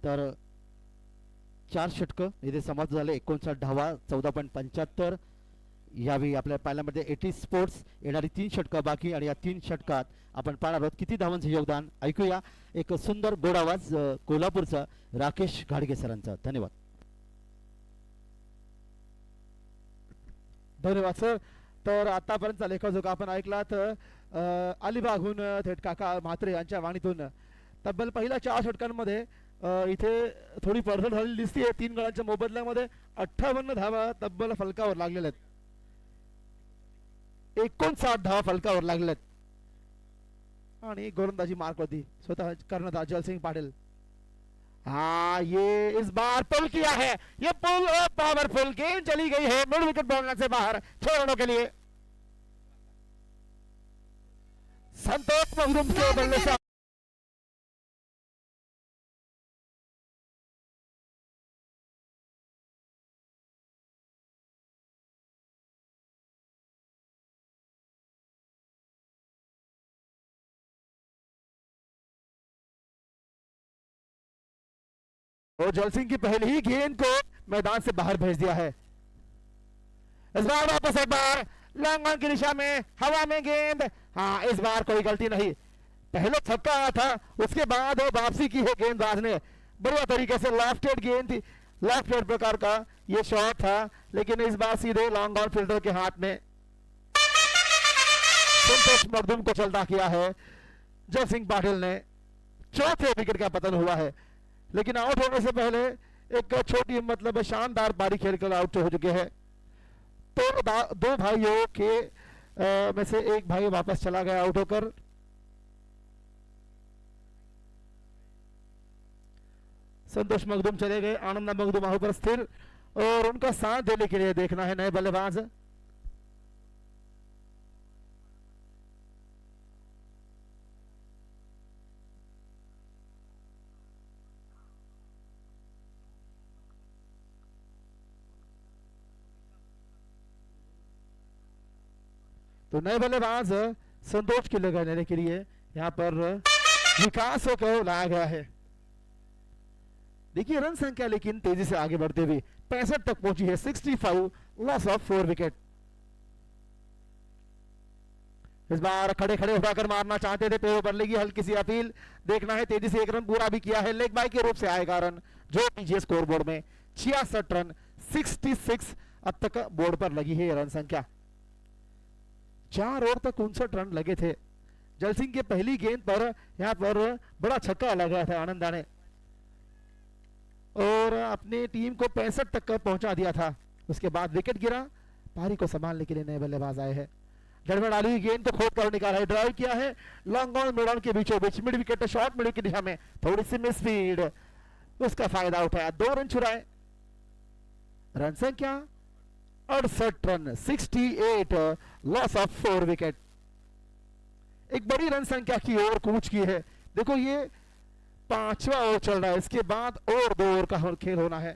तर 4 षटकं इथे समाप्त झाले. 59 धावा 14.75. यावेळी आपल्याला पाहायला एटी स्पोर्ट्स येणारी 3 षटकं बाकी आणि या 3 षटकात आपण पाहणार आहोत किती धावांचं योगदान. ऐकूया एक सुंदर गोड आवाज कोल्हापूरचा राकेश घाडगे सरांचा. धन्यवाद. धन्यवाद सर. तर आतापर्यंतचा लेखाजोखा आपण ऐकला तर अलिबागहून थेट काका म्हात्रे यांच्या वाणीतून तब्बल पहिल्या 4 षटकांमध्ये इथे थोडी पडझड झालेली दिसतीये. 3 गडांच्या मोबदल्यामध्ये 58 धावा तब्बल फलकावर लागलेल्या आहेत. 59 धावा फलकावर लागलेल्या आहेत आणि गोलंदाजी मार्क होती स्वतः कर्णधार जलसिंग पाटिल. हाँ, ये इस बार पुल किया है. ये पुल पावरफुल गेंद चली गई है मिड विकेट बोलने से बाहर 6 रनों के लिए. संतोष मखदूम के बल्ले से और जलसिंह की पहली ही गेंद को मैदान से बाहर भेज दिया है. इस बार वापस एक बार लॉन्ग ऑन की दिशा में हवा में गेंद. हाँ, इस बार कोई गलती नहीं. पहले छक्का आया था उसके बाद वापसी की है गेंदबाज ने. बढ़िया तरीके से लेफ्टेड गेंद थी. लेफ्टेड प्रकार का ये शॉट था लेकिन इस बार सीधे लॉन्ग ऑन फील्डर के हाथ में. संतोष मखदूम को चलता किया है जलसिंह पाटिल ने. चौथे विकेट का पतन हुआ है लेकिन आउट होने से पहले एक छोटी मतलब शानदार पारी खेलकर आउट हो चुके हैं. तो 2 भाइयों के में से एक भाई वापस चला गया आउट होकर. संतोष मखदूम चले गए. आनंद मखदूम वहां पर स्थिर और उनका साथ देने के लिए देखना है नए बल्लेबाज. तो नए बल्लेबाज संतोष के लिए लेने के लिए यहाँ पर विकास को लाया गया है. देखिए रन संख्या लेकिन तेजी से आगे बढ़ते हुए 65 तक पहुंची है. 65 लॉस ऑफ 4 विकेट. इस बार खड़े खड़े उठाकर मारना चाहते थे. पैरों पर लगी हल्की सी अपील. देखना है तेजी से एक रन पूरा भी किया है. लेग बाय के रूप से आएगा रन जो पीछे स्कोर बोर्ड में 66 रन 66 अब तक बोर्ड पर लगी है रन संख्या. 4 ओवर तक 59 रन लगे थे. जलसिंह के पहली गेंद पर यहां पर बड़ा छक्का लगा था आनंदा ने और अपनी टीम को 65 तक पहुंचा दिया था. उसके बाद विकेट गिरा. पारी को संभालने के लिए नए बल्लेबाज आए हैं. जड़बड़ डाली हुई गेंद को खोद कर निकाला है. ड्राइव किया है लॉन्ग ऑन मिड ऑन के बीचों beach. Mid wicket short mid की दिशा में थोड़ी सी मिस स्पीड. उसका फायदा उठाया. 2 रन चुराए. रन संख्या 68 रन 68 लॉस ऑफ 4 विकेट. एक बड़ी रन संख्या की ओर कूच की है. देखो ये 5वां ओवर चल रहा है. इसके बाद और 2 ओवर का खेल होना है.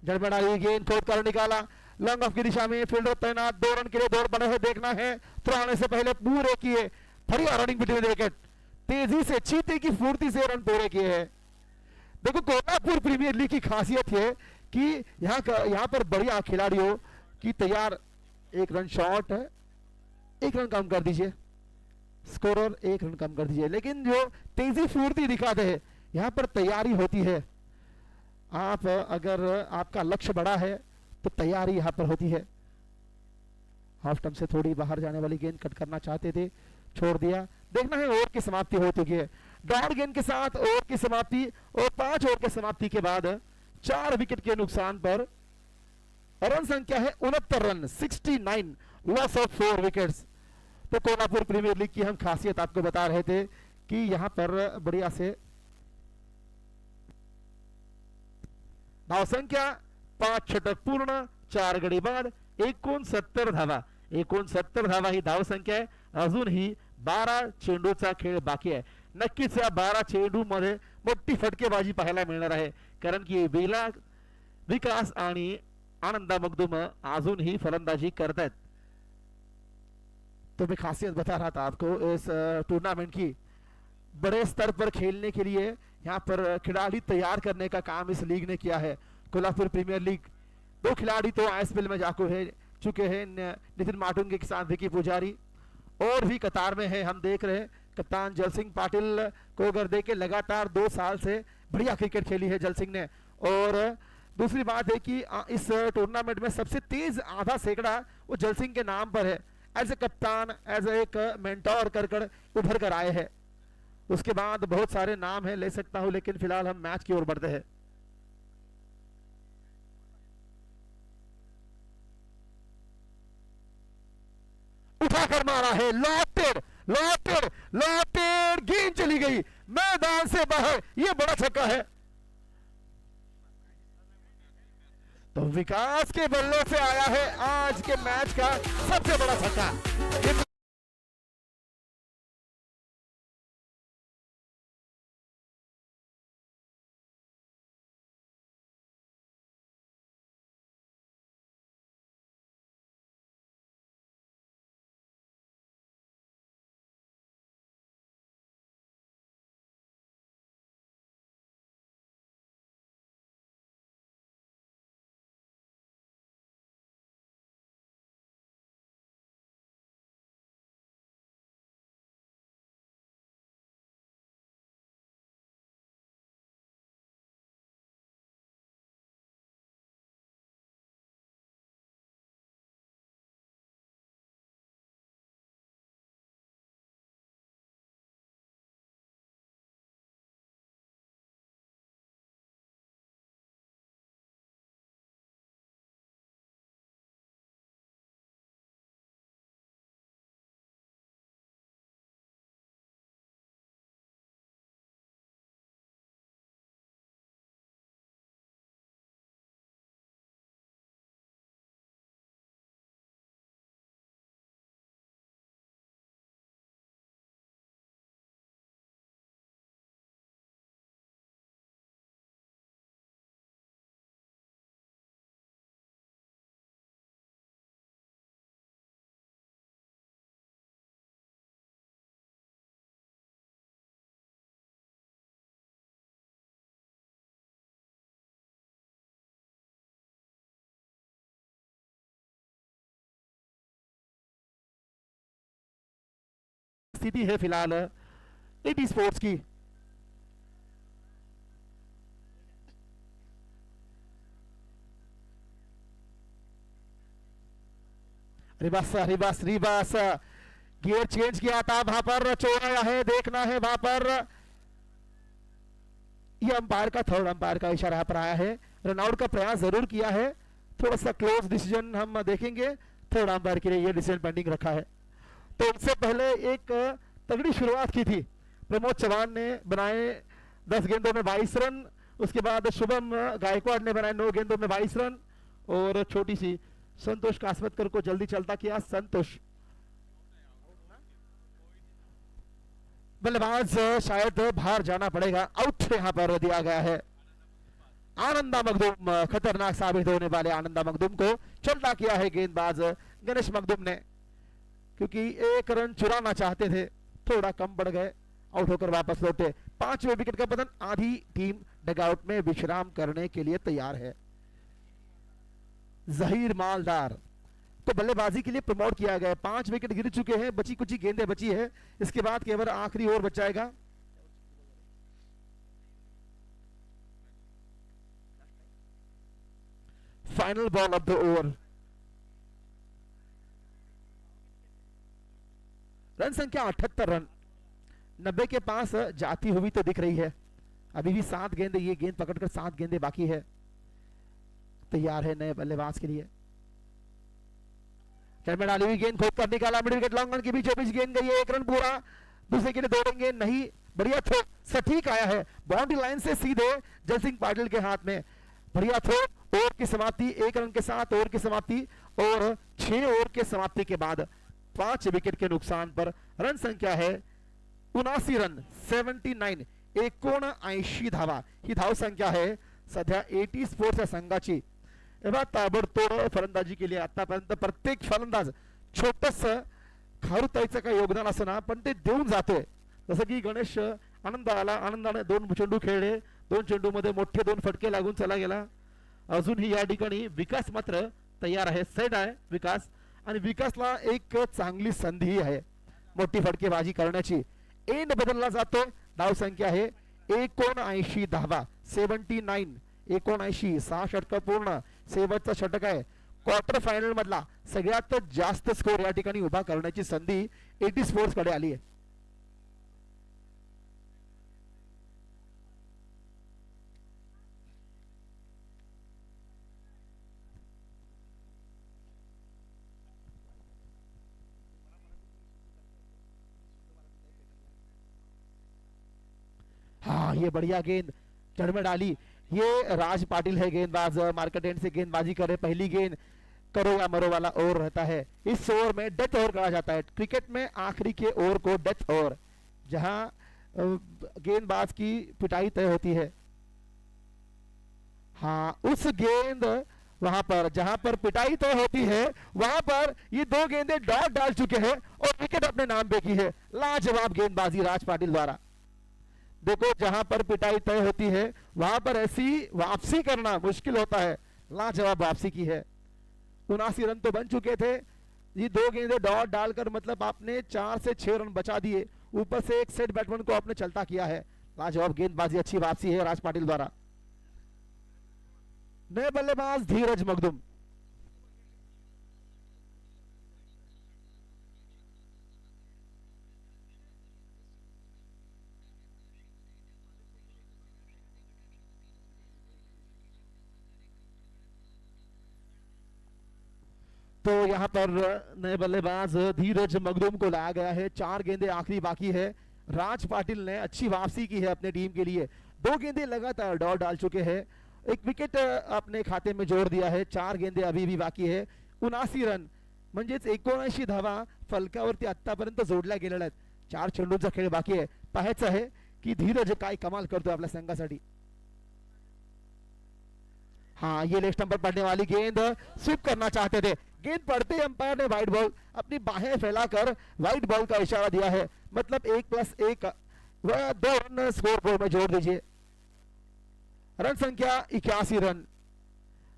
जड़बड़ाई गेंद खोद कर निकाला. लॉन्ग ऑफ की दिशा में फील्डर तैनात, 2 रन के लिए दौड़ पड़े हैं, देखना है थ्रो आने से पहले पूरे किए, बढ़िया रनिंग बिटवीन विकेट, तेजी से चीते की फुर्ती से रन पूरे किए हैं। देखो कोल्हापुर प्रीमियर लीग की खासियत है कि यहाँ पर बढ़िया खिलाड़ियों की तैयार, 1 रन शॉर्ट है, 1 रन कम कर दीजिए, स्कोरर 1 रन कम कर दीजिए, लेकिन जो तेजी फुर्ती दिखाते हैं यहाँ पर तैयारी होती है। आप अगर आपका लक्ष्य बड़ा है तो तैयारी यहाँ पर होती है। हाफ टर्म से थोड़ी बाहर जाने वाली गेंद कट करना चाहते थे, छोड़ दिया। देखना है ओवर की समाप्ति हो चुकी है, डॉट गेंद के साथ ओवर की समाप्ति, और 5 ओवर की समाप्ति के बाद 4 विकेट के नुकसान पर रन संख्या है 69 रन, 69, लॉस ऑफ 4 विकेट्स। तो कोल्हापुर प्रीमियर लीग की हम खासियत आपको बता रहे थे कि यहां पर बढ़िया से धाव संख्या 5 षटक पूर्ण, 4 गडी बाद 69 धावा, 69 धावा ही धाव संख्या आहे। अजूनही 12 चेंडूचा खेळ बाकी आहे। नक्कीच या 12 चेंडू मध्ये मोठी फटकेबाजी पाहायला मिळणार आहे, कारण की बेला विकास आणि आनंदा मखदूम अजूनही फलंदाजी करतायत। तो मैं खासियत बता रहा था आपको इस टूर्नामेंट की, बड़े स्तर पर खेलने के लिए यहाँ पर खिलाड़ी तैयार करने का काम इस लीग ने किया है। कोल्हापुर प्रीमियर लीग 2 खिलाड़ी तो आईएसपीएल में जाको है चुके हैं, नितिन माटुंगे के साथ विकी पुजारी, और भी कतार में है। हम देख रहे हैं कप्तान जल सिंह पाटिल को अगर देखे, लगातार 2 साल से बढ़िया क्रिकेट खेली है जल सिंह ने। और दूसरी बात है कि इस टूर्नामेंट में सबसे तेज आधा सैकड़ा वो जल सिंह के नाम पर है। एज ए कप्तान, एज एक मेंटोर कर उभर कर आए हैं। उसके बाद बहुत सारे नाम है ले सकता हूं, लेकिन फिलहाल हम मैच की ओर बढ़ते हैं। उठाकर मारा है, लॉटेड लॉटेड लॉटेड, गेंद चली गई मैदान से बाहर, यह बड़ा छक्का है। तो विकास के बल्ले से आया है आज के मैच का सबसे बड़ा छक्का। स्थिति है फिलहाल एटी स्पोर्ट्स की। रिबास रिबास रिबास गियर चेंज किया था, वहां पर चौराया है, देखना है वहां पर ये अंपायर का, थर्ड अंपायर का इशारा पर आया है। रनआउट का प्रयास जरूर किया है, थोड़ा सा क्लोज डिसीजन हम देखेंगे, थर्ड अंपायर के लिए ये डिसीजन पेंडिंग रखा है। तो उससे पहले एक तगड़ी शुरुआत की थी प्रमोद चौहान ने, बनाए 10 गेंदों में 22 रन। उसके बाद शुभम गायकवाड़ ने बनाए 9 गेंदों में 22 रन, और छोटी सी संतोष कासवतकर को जल्दी चलता किया। संतोष बल्लेबाज शायद बाहर जाना पड़ेगा, आउट यहां पर दिया गया है। आनंदा मखदूम खतरनाक साबित होने वाले आनंदा मखदूम को चलता किया है गेंदबाज गणेश मखदूम ने, क्योंकि एक रन चुराना चाहते थे, थोड़ा कम पड़ गए, आउट होकर वापस लौटे। 5वें विकेट का पतन। आधी टीम डगआउट में विश्राम करने के लिए तैयार है। जहीर मालदार तो बल्लेबाजी के लिए प्रमोट किया गया है। 5 विकेट गिर चुके हैं, बची कुछ गेंदें बची है, इसके बाद केवल आखिरी ओवर बचाएगा। Final ball of the over. Run संख्या 78 रन, 90 के पास जाती हुई तो दिख रही है। अभी भी 7 गेंदे, ये गेंद पकड़कर 7 गेंदे बाकी है। तैयार है नए बल्लेबाज के लिए। में डाली हुई गेंद खोद कर निकाला, middle wicket long on K beach गेंद गई है, 1 रन पूरा। दूसरे के लिए दौड़ेंगे नहीं, बढ़िया थ्रो, सटीक आया है बाउंड्री लाइन से सीधे जल सिंह पाटिल के हाथ में। बढ़िया थ्रो। ओवर की समाप्ति 1 रन के साथ, ओवर की समाप्ति और 6 ओवर के समाप्ति के बाद 5 विकेट के नुकसान पर रन संख्या है 79 रन, 79, 79 धावा ही धाव संख्या है सध्या 80 स्पोर्ट्स या संघाची। ताबडतोड फलंदाजी केली आतापर्यंत प्रत्येक फलंदाज छोटस खारुताईचं काही योगदान असं ना, पण ते देऊन जातोय। जसं की गणेश आनंदाने 2 चेंडू खेळले, 2 चेंडू मध्ये मोठे 2 फटके लागून चला गेला। अजूनही या ठिकाणी विकास मात्र तयार आहे, सेट आहे विकास, आणि विकासला एक चांगली संधी आहे मोठी फटकेबाजी करण्याची। एंड बदलला जातो, धाव संख्या आहे 79 धावा, 79, 79, 6 षटक पूर्ण, शेवटचा षटक आहे। क्वार्टर फायनल मधला सगळ्यात जास्त स्कोर या ठिकाणी उभा करण्याची संधी 80 स्पोर्ट्स कडे आली आहे। हाँ, ये बढ़िया गेंद जड़ में डाली, ये राज पाटिल है गेंदबाज, मार्केट एंड से गेंदबाजी करे। पहली गेंद करो या मरो वाला ओवर रहता है, इस ओवर में डेथ ओवर कहा जाता है। क्रिकेट में आखिरी के ओवर को डेथ ओवर, जहां गेंदबाज की पिटाई तय होती है। हाँ, उस गेंद वहां पर जहां पर पिटाई तय होती है, वहां पर ये 2 गेंदे डॉट डाल चुके हैं और विकेट अपने नाम पे की है। लाजवाब गेंदबाजी राज पाटिल द्वारा। देखो, जहां पर पिटाई तय होती है वहां पर ऐसी वापसी करना मुश्किल होता है, लाजवाब वापसी की है। 79 रन तो बन चुके थे, ये 2 गेंदे डॉट डालकर मतलब आपने 4 से 6 रन बचा दिए, ऊपर से एक सेट बैट्समैन को आपने चलता किया है। लाजवाब गेंदबाजी, अच्छी वापसी है राज पाटिल द्वारा। नए बल्लेबाज धीरज मखदूम। तो यहाँ पर नए बल्लेबाज धीरज मखदूम को लाया गया है। 4 गेंदे आखिरी बाकी है। राज पाटिल ने अच्छी वापसी की है अपने टीम के लिए, 2 गेंदे लगातार डॉट डाल चुके हैं, 1 विकेट अपने खाते में जोड़ दिया है। 4 गेंदे अभी भी बाकी है। 79 रन म्हणजेच 79 धावा फलकावरती आतापर्यंत जोडल्या गेलेल्या आहेत। 4 चेंडूंचा खेळ बाकी आहे। पाहायचं आहे की धीरज काय कमाल करतोय आपल्या संघासाठी। हाँ, ये लेग स्टंप पर पड़ने वाली गेंद स्वीप करना चाहते थे, गेंद पड़ते अंपायर ने वाइड बॉल, अपनी बाहें फैलाकर वाइड बॉल का इशारा दिया है, मतलब 1+1 वह 2 रन स्कोर बोर्ड में जोड़ दीजिए। रन संख्या 81 रन।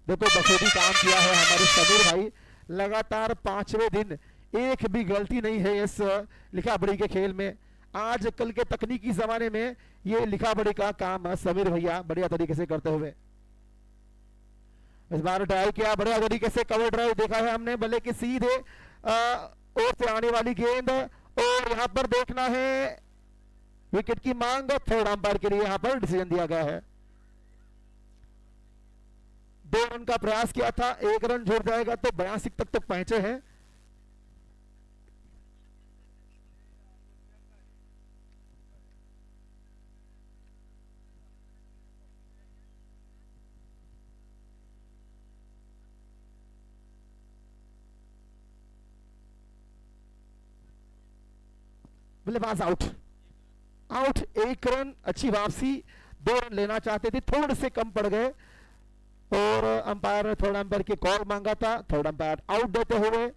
देखो, बखूबी काम किया है हमारे समीर भाई, लगातार 5वें दिन एक भी गलती नहीं है इस लिखा बड़ी के खेल में। आज कल के तकनीकी जमाने में ये लिखा बड़ी का काम समीर भैया बढ़िया तरीके से करते हुए इस बार ड्राइव किया, बढ़िया तरीके से कवर ड्राइव देखा है हमने, बल्ले के सीधे ओर से आने वाली गेंद, और यहाँ पर देखना है विकेट की मांग, थर्ड अंपायर के लिए यहाँ पर डिसीजन दिया गया है। 2 रन का प्रयास किया था, 1 रन जुड़ जाएगा तो 82 तक पहुंचे हैं। बल्लेबाज आउट, 1 रन, अच्छी वापसी। 2 रन लेना चाहते थे, थोड़े से कम पड़ गए। और अंपायर ने थर्ड अंपायर की कॉल मांगा था, थर्ड अंपायर आउट देते हुए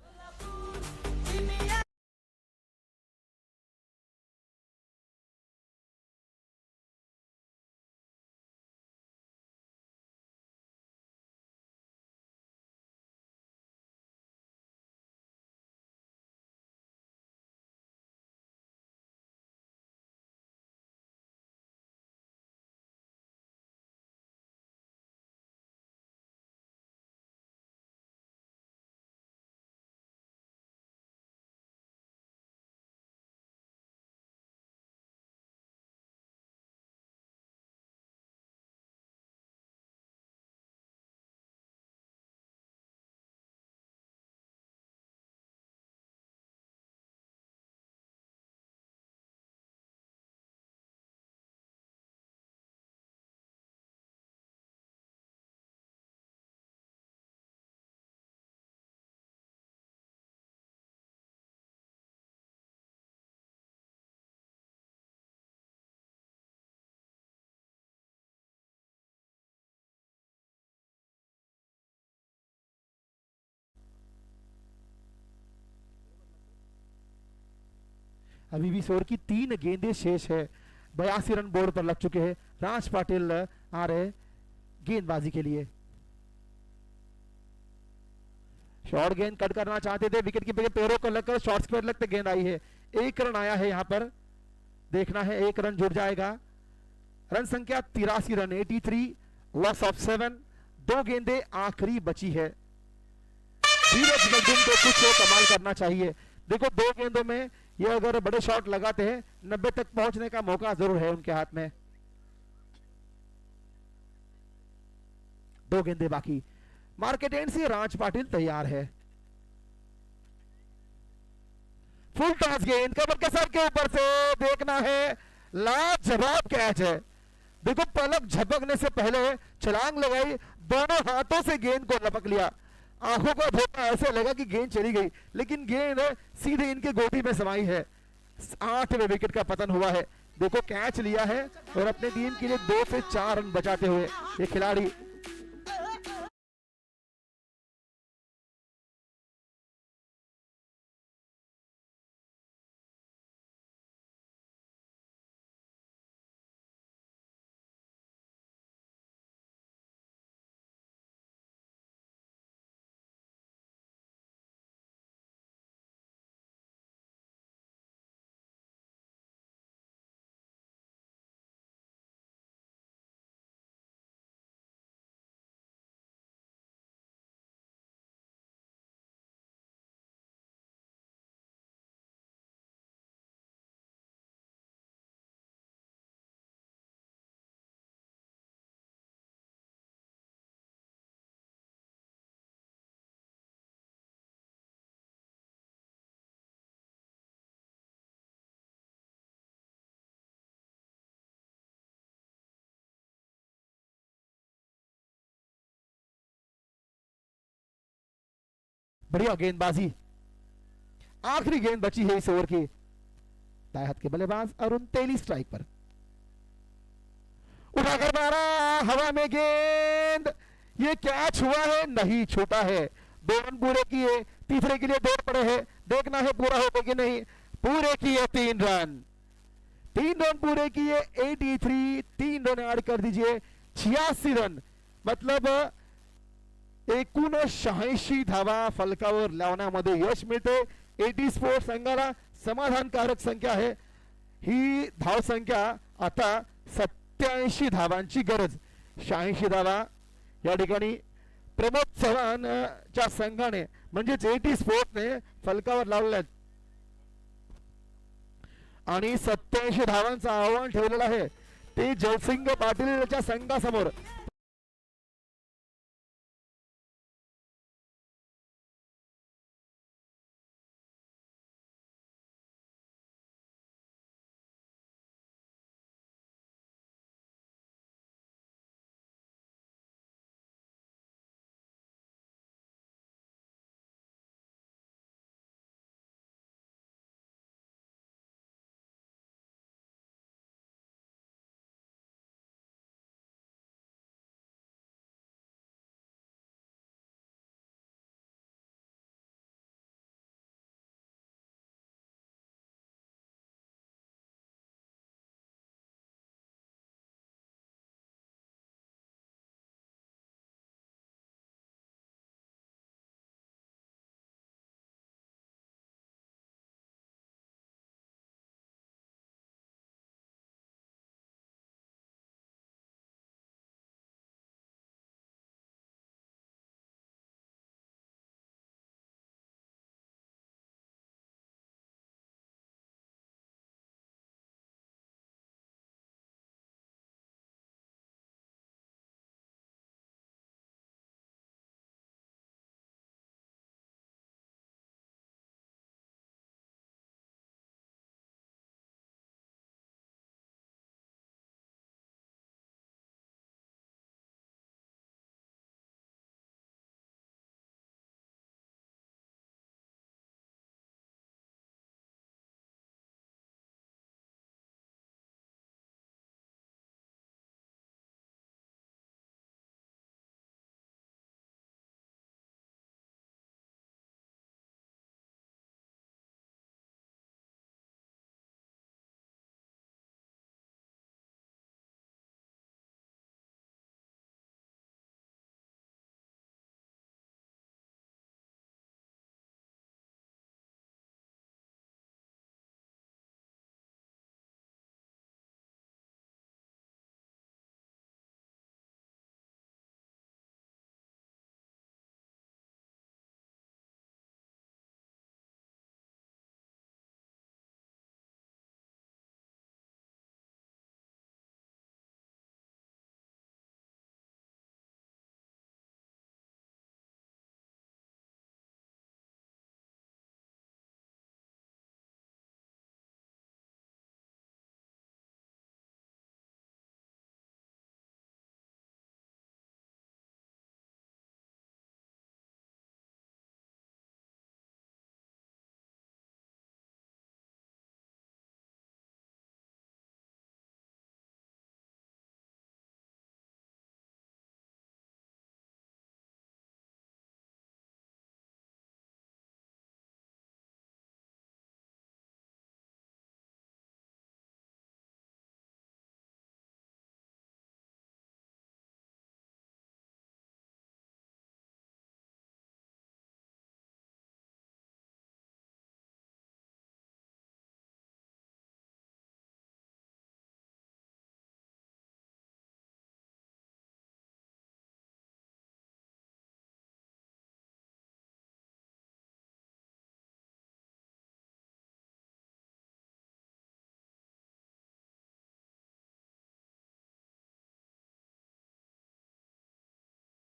अभी भी शोर की 3 गेंदें शेष है, 82 रन बोर्ड पर लग चुके हैं। राज पाटिल आ रहे गेंदबाजी के लिए। शॉर्ट गेंद कट करना चाहते थे, विकेट कीपर के पैरों को लगकर शॉर्ट स्क्वायर लगते गेंद आई है। 1 रन आया है यहाँ पर, देखना है 1 रन जुड़ जाएगा। रन संख्या 83 रन, 83, लॉस ऑफ 7। 2 गेंदें आखिरी बची है। धीरज मखदूम को कुछ कमाल करना चाहिए। देखो 2 गेंदों में ये अगर बड़े शॉट लगाते हैं 90 तक पहुंचने का मौका जरूर है उनके हाथ में। 2 गेंदें बाकी। मार्केट एंड से राज पाटिल तैयार है। फुल टॉस गेंद कमर के सर के ऊपर से, देखना है लाजवाब कैच है। देखो पलक झपकने से पहले छलांग लगाई, दोनों हाथों से गेंद को लपक लिया। आंखों का धोखा, ऐसे लगा कि गेंद चली गई, लेकिन गेंद सीधे इनके गोदी में समाई है। 8वें विकेट का पतन हुआ है। देखो कैच लिया है और अपने टीम के लिए 2 से 4 रन बचाते हुए ये खिलाड़ी। बढ़िया गेंदबाजी। आखिरी गेंद बची है इस ओवर की। दाएं हाथ के बल्लेबाज अरुण तेली स्ट्राइक पर, उठाकर मारा, हवा में गेंद, ये कैच हुआ है, नहीं छूटा है। 2 रन पूरे किए, तीसरे के लिए दौड़ पड़े हैं, देखना है पूरा होगा कि नहीं। पूरे किए 3 रन, 3 रन पूरे किए। 83, 3 रन ऐड कर दीजिए, 86 रन, मतलब एकूण 86 धावा फलकावर लावण्यामध्ये यश मिळते। 80 स्पोर्ट्स संघाला समाधानकारक संख्या आहे ही धाव संख्या। आता 87 धावांची गरज, 86 धावा या ठिकाणी प्रमोद चव्हाण च्या संघाने म्हणजेच 80 स्पोर्ट्सने फलकावर लावल्यात आणि 87 धावांचं आव्हान ठेवलेलं आहे ते जयसिंग पाटीलच्या संघासमोर।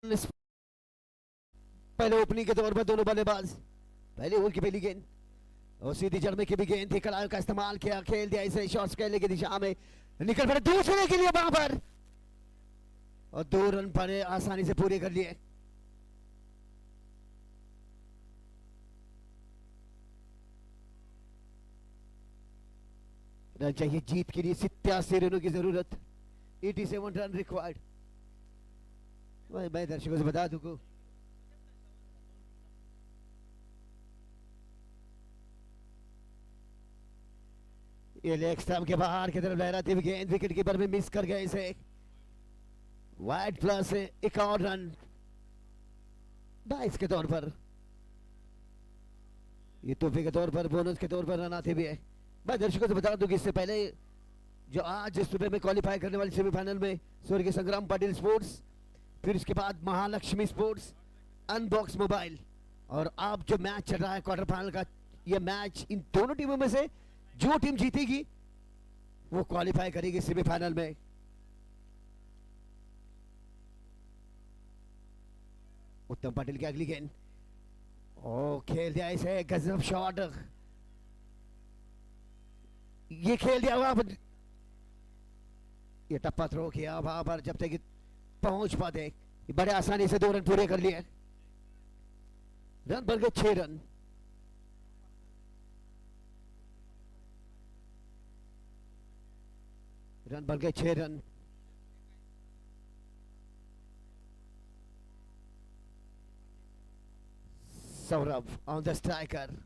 पहले ओपनिंग के तौर पर दोनों बल्लेबाज पहले ओवर की पहली गेंद और सीधी जड़ में की भी गेंद थी, कड़ाई का इस्तेमाल किया, खेल दिया इसे शॉट्स खेलने की दिशा में, निकल पड़े दूसरे के लिए वहां पर और 2 रन पड़े आसानी से पूरे कर लिए। रन चाहिए जीत के लिए, 87 रनों की जरूरत, 87 रन रिक्वायर्ड। मैं दर्शकों से बता दूं को ये लेग स्टंप के बाहर की तरफ लहराती हुई गेंद विकेट कीपर में मिस कर गए इसे, वाइड प्लस एक और रन 22 के तौर पर, ये तोहफे के तौर पर बोनस के तौर पर रन आते भी है। मैं दर्शकों से बता दूं कि इससे पहले जो आज इस सुबह में क्वालिफाई करने वाले सेमीफाइनल में स्वर्गीय संग्राम पाटिल स्पोर्ट्स, फिर उसके बाद महालक्ष्मी स्पोर्ट्स, अनबॉक्स मोबाइल, और अब जो मैच चल रहा है क्वार्टर फाइनल का, ये मैच इन दोनों टीमों में से जो टीम जीतेगी वो क्वालिफाई करेगी सेमीफाइनल में। उत्तम पाटिल की अगली गेंद, ओ खेल दिया इसे, गजब शॉट, ये खेल दिया वहां पर, ये टप्पा थ्रो किया वहां पर, जब तक पहुंच पाते बड़े आसानी से 2 रन पूरे कर लिए। रन बन गए 6 रन। रन बन गए 6 run. Saurabh on the striker,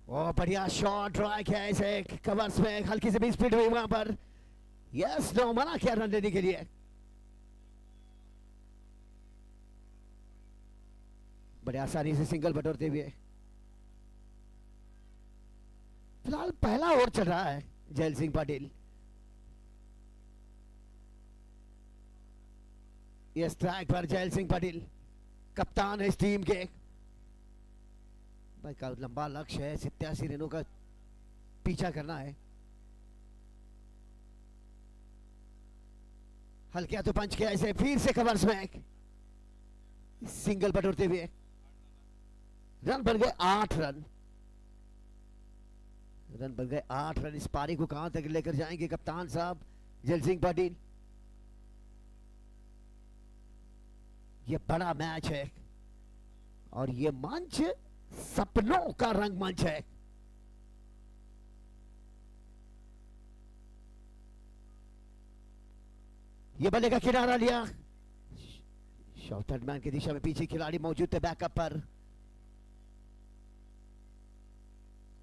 ओ बढ़िया शॉट ट्राई किया इसे, कवर्स में हल्की से भी स्पीड हुई वहां पर, यस नो मना किया रन लेने के लिए। बड़े आसानी से सिंगल बटोरते हुए, फिलहाल पहला ओवर चल रहा है जैल सिंह पाटिल। ये स्ट्राइक पर जैल सिंह पाटिल, कप्तान है इस टीम के। भाई का लंबा लक्ष्य है, 87 रनों का पीछा करना है। हल्के तो पंच किया इसे, फिर से कवर्स में सिंगल बटोरते हुए, रन बन गए 8 रन। रन बन गए 8 रन। इस पारी को कहां तक लेकर जाएंगे कप्तान साहब जैल सिंह पाटिल? ये बड़ा मैच है और ये मंच सपनों का रंगमंच है। ये बल्ले का किनारा लिया, शॉर्ट मैन की दिशा में पीछे खिलाड़ी मौजूद थे बैकअप पर,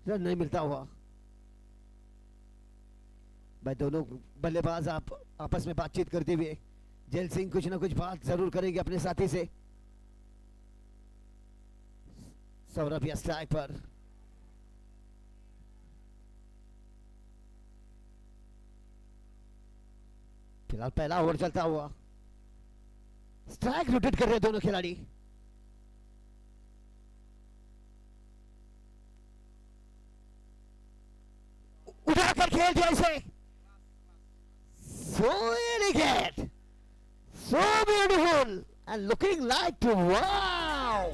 रन नहीं मिलता हुआ। भाई दोनों बल्लेबाज आपस में बातचीत करते हुए, जैल सिंह कुछ ना कुछ बात जरूर करेंगे अपने साथी से। सौरभ या स्ट्राइक पर, फिलहाल पहला ओवर चलता हुआ, स्ट्राइक रोटेट कर रहे दोनों खिलाड़ी। उठाकर खेल दिया इसे, so elegant, so beautiful and looking like to wow.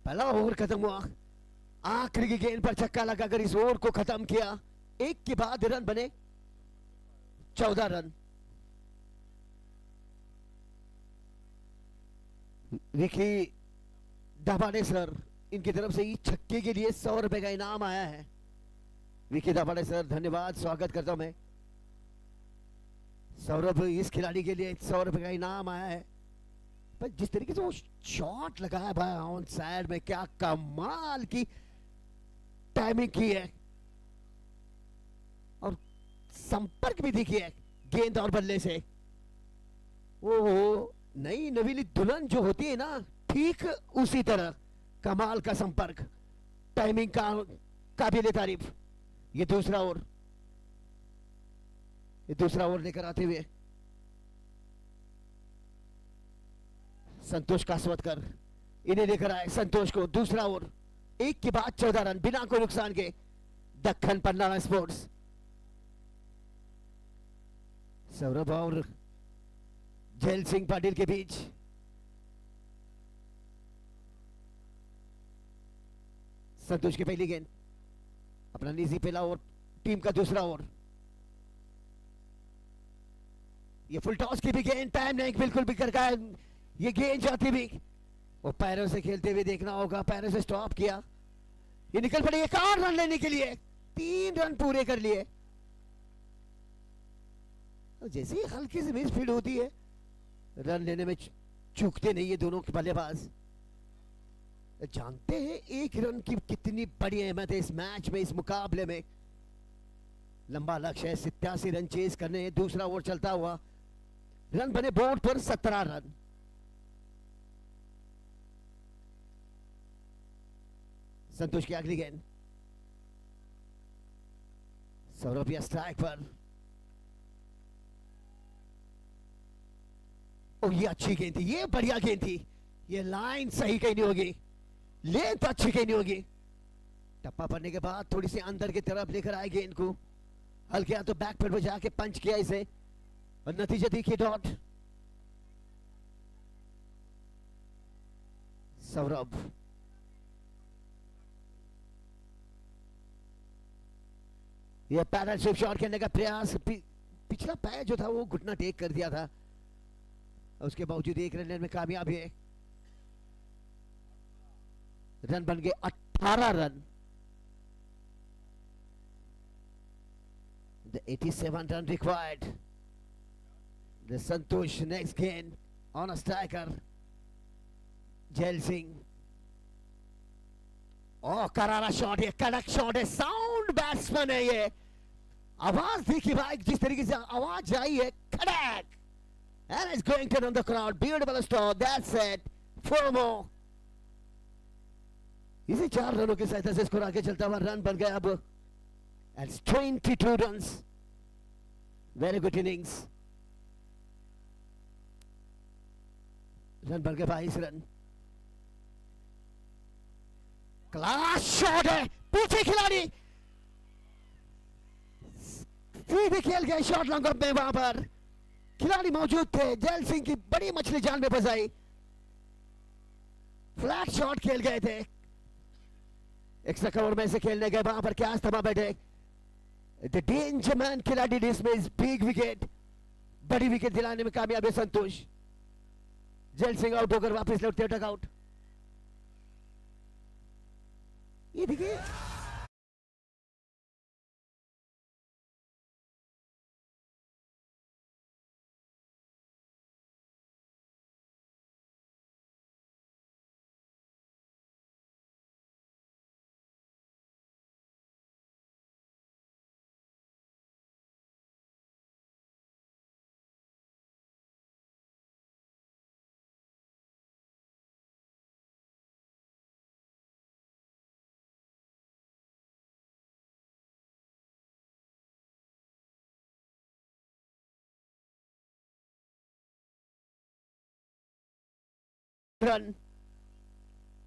पहला ओवर खत्म हुआ, आखिरी की गेंद पर छक्का लगाकर इस ओवर को खत्म किया। एक के बाद रन बने 14 रन। विकी दाभाडे सर, इनकी तरफ से इस छक्के के लिए 100 रुपए का इनाम आया है। विकी दाभाडे सर धन्यवाद, स्वागत करता हूं मैं। सौरभ, इस खिलाड़ी के लिए 100 रुपए का इनाम आया है। पर जिस तरीके से वो शॉट लगाया भाई ऑन साइड में, क्या कमाल की टाइमिंग की है और संपर्क भी दिखी है गेंद और बल्ले से। वो नई नवीली दुल्हन जो होती है ना, ठीक उसी तरह कमाल का संपर्क। टाइमिंग का काबिल तारीफ। ये दूसरा ओवर लेकर आते हुए संतोष कासवतकर इन्हें लेकर आए। संतोष को दूसरा ओवर, एक के बाद 14 रन बिना कोई नुकसान के। दक्खन पन्नाला स्पोर्ट्स सौरभ और जैल सिंह पाटिल के बीच संतोष की पहली गेंद, अपना निजी पहला ओवर, टीम का दूसरा ओवर। ये फुल टॉस की भी गेंद, टाइम नहीं बिल्कुल भी कर गया। ये गेंद जाती भी वो पैरों से खेलते हुए देखना होगा, पैरों से स्टॉप किया, ये निकल पड़े 1 रन लेने के लिए। 3 रन पूरे कर लिए। जैसे ही हल्की सी मिस फील्ड होती है, रन लेने में चूकते नहीं ये दोनों के बल्लेबाज। जानते हैं 1 रन की कितनी बड़ी अहमियत है इस मैच में, इस मुकाबले में। लंबा लक्ष्य है, 87 रन चेज करने। दूसरा ओवर चलता हुआ, रन बने बोर्ड पर 17 रन। संतोष की अगली गेंद, सौरभ या स्ट्राइक पर। ओ ये अच्छी गेंद थी, ये बढ़िया गेंद थी। ये लाइन सही कहीं नहीं होगी, लेन तो अच्छी कहीं नहीं होगी। टप्पा पड़ने के बाद थोड़ी सी अंदर की तरफ लेकर आए गेंद को, हल्के हाथों बैक पर जाके पंच किया इसे और नतीजा देखिए डॉट। सौरभ यह पैरल स्विप शॉट खेलने का प्रयास, पिछला पैर जो था वो घुटना टेक कर दिया था, उसके बावजूद 1 रन लेने में कामयाब है। रन बन गए 18 run. The 87 run required. The Santosh next game on a striker. Jail Singh. Oh, करारा शॉट है, कड़क शॉट है, साउंड बैट्समैन है ये। आवाज देखिए भाई, जिस तरीके से आवाज आई है, कड़क। And it's going to run the crowd. Beautiful stop. That's it. 4 more. इसे 4 रनों के सहायता से स्कोर आगे चलता हुआ रन बन गया अब। It's 22 runs. Very good innings. Run बन गए 22 रन। क्लास शॉट है, पूछे खिलाड़ी सीधे खेल गए शॉट लॉन्ग ऑफ में। वहां पर खिलाड़ी मौजूद थे, जैल सिंह की बड़ी मछली जाल में फंसाई। फ्लैट शॉट खेल गए थे, एक्स्ट्रा कवर में से खेलने गए, वहां पर क्या थमा बैठे। द डेंजर मैन खिलाड़ी डिसमिस, बिग विकेट, बड़ी विकेट दिलाने में कामयाब है संतोष। जैल सिंह आउट होकर वापस लौटते डग आउट। ये देखिए run.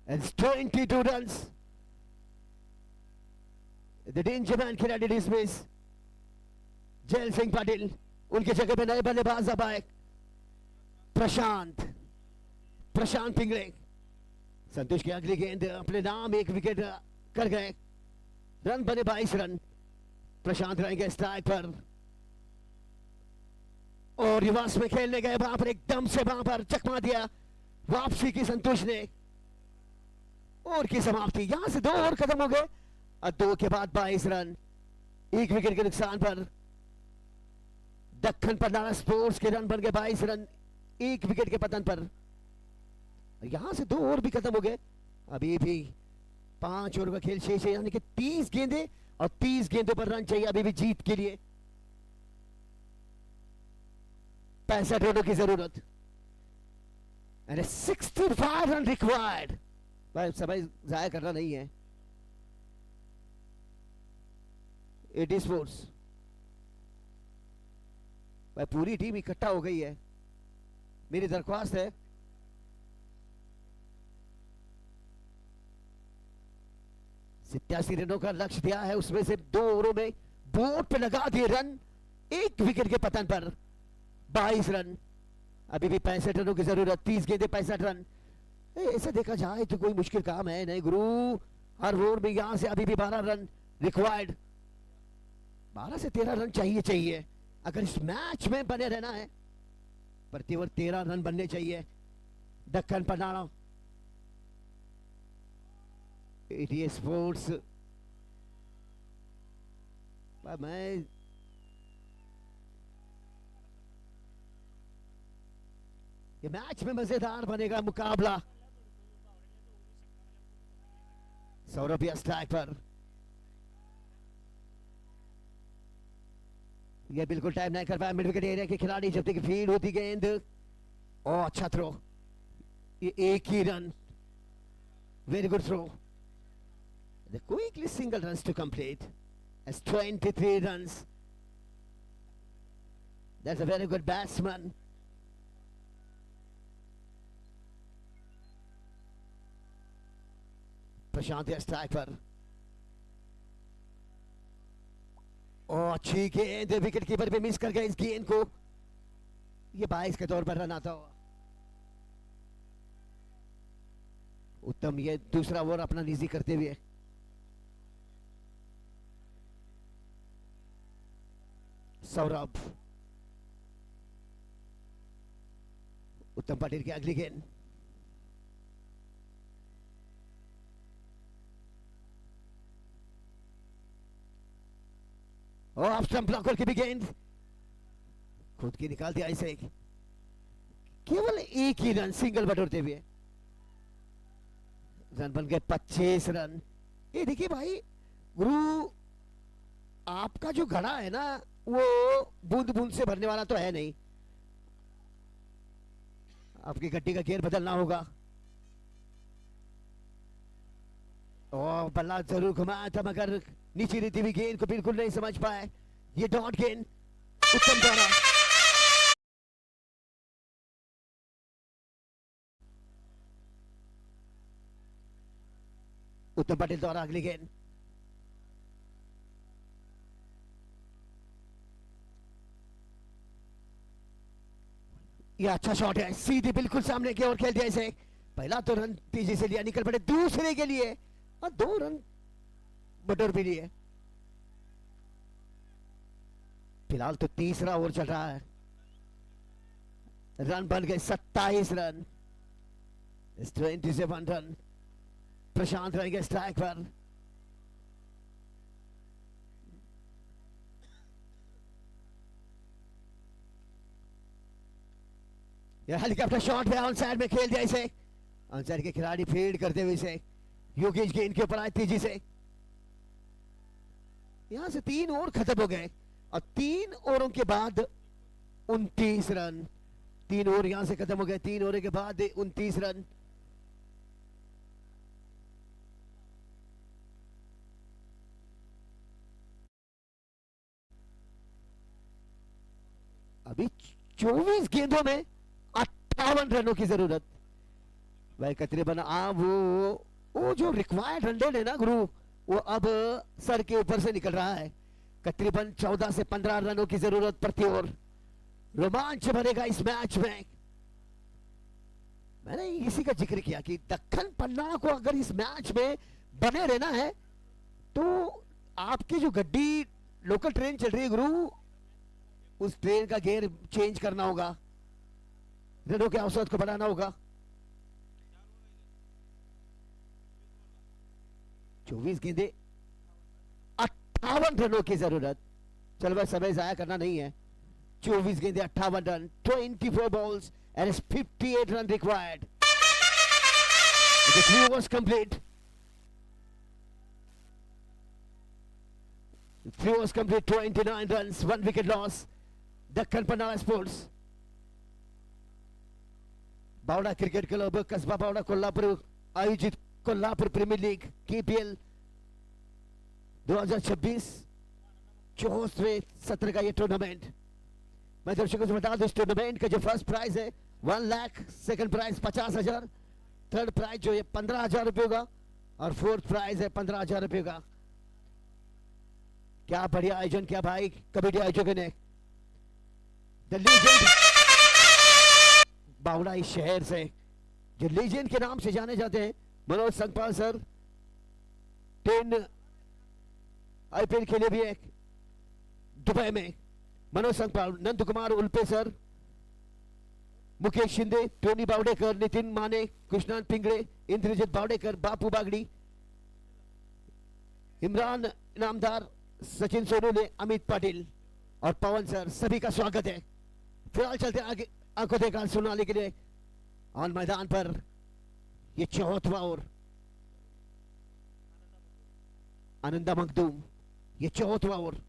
It's 22 runs. The danger man खिलाड़ी डिसमिस। जैल सिंह पाटिल, उनकी जगह पे नए बल्लेबाज अब आए। प्रशांत पिंगले। संतोष की अगली गेंद अपने नाम 1 विकेट कर गए। रन बने 22 रन। प्रशांत रहेंगे स्ट्राइक पर और रिवर्स में खेलने गए, वहां पर एकदम से वहां पर चकमा दिया। वापसी की संतोष ने और की समाप्ति। यहां से 2 ओवर खत्म हो गए और 2 के बाद 22 रन, 1 विकेट के नुकसान पर। दक्खन पन्नाला स्पोर्ट्स के रन बन गए 22 रन, 1 विकेट के पतन पर। यहां से 2 ओवर भी खत्म हो गए। अभी भी 5 ओवर का खेल शेष है, यानी कि 30 गेंदें और 30 गेंदों पर रन चाहिए अभी भी जीत के लिए। 65 रनों की जरूरत। And a 65 run required. भाई समय जाया करना नहीं है। Eighty sports. भाई पूरी टीम इकट्ठा हो गई है, मेरी दरख्वास्त है 87 रनों का लक्ष्य दिया है, उसमें से 2 ओवरों में बोर्ड पे लगा दिए रन, 1 विकेट के पतन पर 22 रन। अभी भी 65 रनों की जरूरत, 30 गेंदे 65 रन। ऐसे देखा जाए तो कोई मुश्किल काम है नहीं गुरु। हर ओवर में यहां से अभी भी 12 रन रिक्वायर्ड, 12 से 13 रन चाहिए अगर इस मैच में बने रहना है। प्रति ओवर 13 रन बनने चाहिए। दक्कन पनाड़ा एटीए स्पोर्ट्स। मैं ये मैच में मजेदार बनेगा मुकाबला। सौरभ या स्ट्राइक पर, ये बिल्कुल टाइम नहीं कर पाया मिड विकेट एरिया के खिलाड़ी, जब तक फील्ड होती गेंद। ओ अच्छा थ्रो, ये 1 ही run, very good throw. The quickly single runs to complete as 23 runs. That's a very good batsman. Prashant या स्ट्राइक पर। ओ अच्छी गेंद, विकेट कीपर भी मिस कर गए इस गेंद को। ये 22 के तौर पर रन आता हुआ। उत्तम ये दूसरा ओवर अपना निजी करते हुए। सौरभ, उत्तम पाटिल की अगली गेंद। और ऑफ स्टंप ब्लॉकर की भी गेंद खुद की निकाल दिया इसे। केवल 1 ही रन सिंगल बटोरते हुए। रन बन गए 25 रन। ये देखिए भाई गुरु, आपका जो घड़ा है ना वो बूंद बूंद से भरने वाला तो है नहीं, आपकी गड्डी का गियर बदलना होगा। और बल्ला जरूर घुमाया था मगर नीचे रहती हुई गेंद को बिल्कुल नहीं समझ पाए। ये डॉट गेंद उत्तम द्वारा। उत्तम पटेल द्वारा अगली गेंद। ये अच्छा शॉट है, सीधे बिल्कुल सामने की ओर खेल दिया इसे। पहला तो रन तेजी से लिया, निकल पड़े दूसरे के लिए और 2 रन बटोर भी लिए। फिलहाल तो तीसरा ओवर चल रहा है। रन बन गए 27 रन, 27 रन। प्रशांत रहेंगे स्ट्राइक पर। यह helicopter shot pay on side में खेल दिया इसे। ऑन साइड के खिलाड़ी फील्ड करते हुए इसे योगेश गेंद के ऊपर आए तेजी से। यहां से 3 ओवर खत्म हो गए और 3 ओवरों के बाद 29 रन। 3 ओवर यहां से खत्म हो गए, 3 ओवर के बाद 29 रन। अभी 24 गेंदों में 58 रनों की जरूरत। भाई तकरीबन वो जो रिक्वायर्ड रन है ना गुरु, वो अब सर के ऊपर से निकल रहा है। तकरीबन 14 से 15 रनों की जरूरत प्रति ओवर। रोमांच भरेगा इस मैच में। मैंने इसी का जिक्र किया कि दक्कन पन्ना को अगर इस मैच में बने रहना है तो आपकी जो गड्डी लोकल ट्रेन चल रही है गुरु, उस ट्रेन का गियर चेंज करना होगा, रनों के औसत को बढ़ाना होगा। 24 गेंदे 58 रनों की जरूरत। चलो भाई समय जाया करना नहीं है। 24 गेंदे 58 run, 24 balls and is 58 run required. The 3 overs complete. 3 overs complete, 29 runs, 1 wicket loss. Dakkan Pannala Sports. Bawda cricket club Kasba Bawda Kolhapur आयोजित कोल्हापुर प्रीमियर लीग KPL 2026 चौथे सत्र का ये टूर्नामेंट। मैं दर्शकों से बता दूं इस टूर्नामेंट का जो फर्स्ट प्राइज है 1 lakh, second prize 50,000, third prize जो है 15,000 रुपये का और फोर्थ प्राइज है 15,000 रुपये का। क्या बढ़िया आयोजन किया भाई कमेटी आयोजकों ने। द लीजेंड बावड़ा इस शहर से जो लीजेंड के नाम से जाने जाते हैं, मनोज संगपाल सर 10 आईपीएल खेले भी है दुबई में। मनोज संगपाल, नंद कुमार उल्पे सर, मुकेश शिंदे, टोनी बावडेकर, नितिन माने, कृष्णान पिंगड़े, इंद्रजीत बावडेकर, बापू बागड़ी, इमरान इनामदार, सचिन सोनूले, अमित पाटिल और पवन सर, सभी का स्वागत है। फिलहाल चलते आगे आंखों देखा सुनाने के लिए और मैदान पर ये चौथा ओवर आनंदा मखदूम, ये चौथा ओवर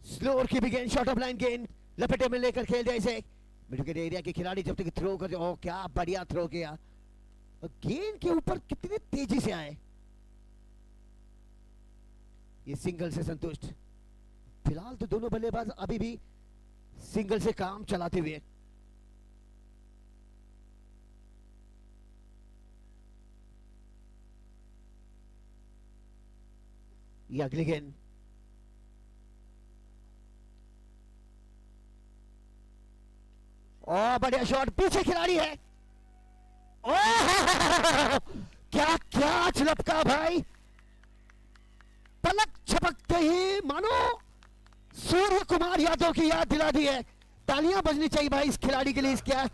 स्लोअर की भी गेंद, शॉर्ट ऑफ लाइन गेंद लपेटे में लेकर खेल दिया इसे मिडविकेट एरिया के खिलाड़ी। जब तक थ्रो कर, ओ क्या बढ़िया थ्रो किया और गेंद के ऊपर कितनी तेजी से आए। ये सिंगल से संतुष्ट। फिलहाल तो दोनों बल्लेबाज अभी भी सिंगल से काम चलाते हुए। ये अगली गेंद और बढ़िया शॉट, पीछे खिलाड़ी है। ओह क्या क्या लपका भाई, पलक झपकते ही मानो सूर्य कुमार यादव की याद दिला दी है। तालियां बजनी चाहिए भाई इस खिलाड़ी के लिए। इस क्या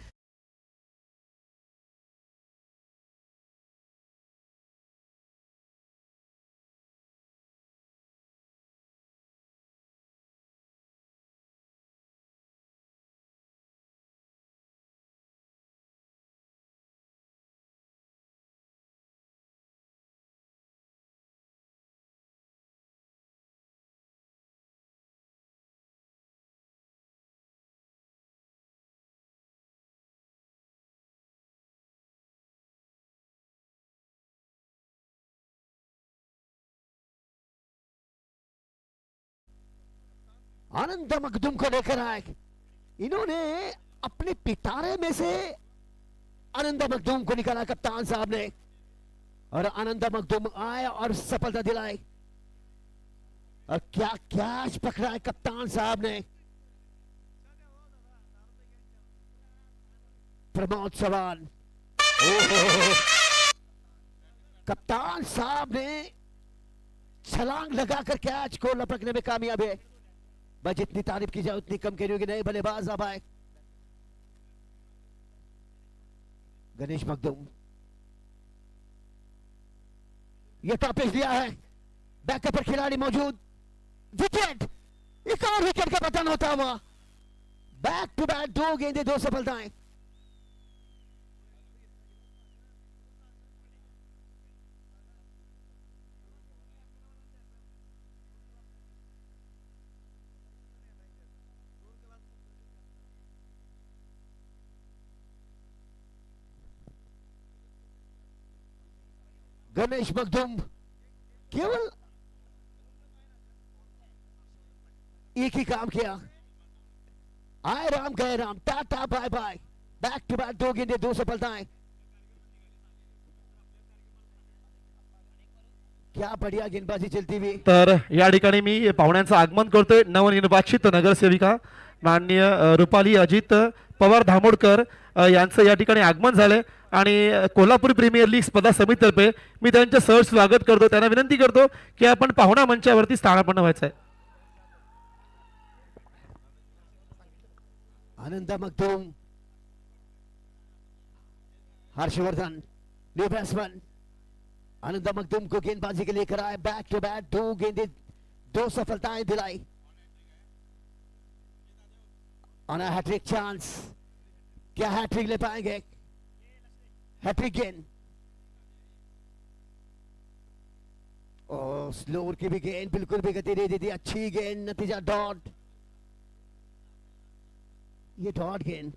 आनंद मखदूम को लेकर आए। इन्होंने अपने पिटारे में से आनंद मखदूम को निकाला कप्तान साहब ने और आनंद मखदूम आए और सफलता दिलाई। और क्या कैच पकड़ा है कप्तान साहब ने। प्रमोद चौहान, कप्तान साहब ने छलांग लगाकर कैच को लपकने में कामयाब है। बस जितनी तारीफ की जाए उतनी कम करी होगी। नए बल्लेबाज अब आए गणेश मखदूम, ये टॉपिस दिया है, बैकअप पर खिलाड़ी मौजूद। विकेट, एक और विकेट का पतन होता हुआ। बैक टू बैक 2 गेंदें 2 सफलताएं। गणेश मखदूम केवल एक ही काम किया, आए राम गए Ram, tata bye bye. Back to back 2 गेंदें 2 सफलताएं। क्या बढ़िया गेंदबाजी चलती हुई। तर या ठिकाणी मी पाहुण्यांचं आगमन करतोय। नवनिर्वाचित नगरसेविका माननीय रुपाली अजित पवार धामोडकर यांचं या ठिकाणी आगमन झालंय आणि कोल्हापूर प्रीमियर लीग स्पर्धा समितीतर्फे मी त्यांचं सहर्ष स्वागत करतो। त्यांना विनंती करतो की आपण पाहुणा मंचावरती स्थानापन्न व्हायचं आहे। आनंद मखदूम, हर्षवर्धन न्यू बैट्समैन। आनंद मखदूम को गेंदबाजी के लिए कराए, बैक टू बैक 2 गेंदें 2 सफलताएं दिलाई। ऑन अ हैट्रिक चांस, क्या हैट्रिक ले पाएंगे? हैट्रिक गेंद, और स्लोअर की भी गेंद बिल्कुल भी गति नहीं देती। अच्छी गेंद, नतीजा डॉट। ये डॉट गेंद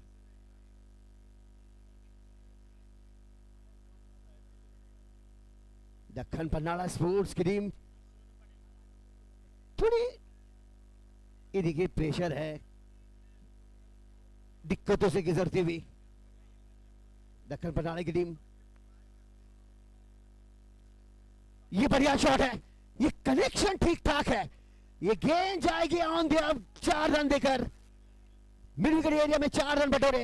दक्खन पन्नाड़ा स्पोर्ट्स की टीम थोड़ी ये देखिए प्रेशर है, दिक्कतों से गुजरती हुई दक्कन पटियाला की टीम। ये बढ़िया शॉट है, ये कनेक्शन ठीक ठाक है, ये गेंद जाएगी ऑन द अब 4 रन देकर मिडिल विकेट एरिया में 4 रन बटोरे।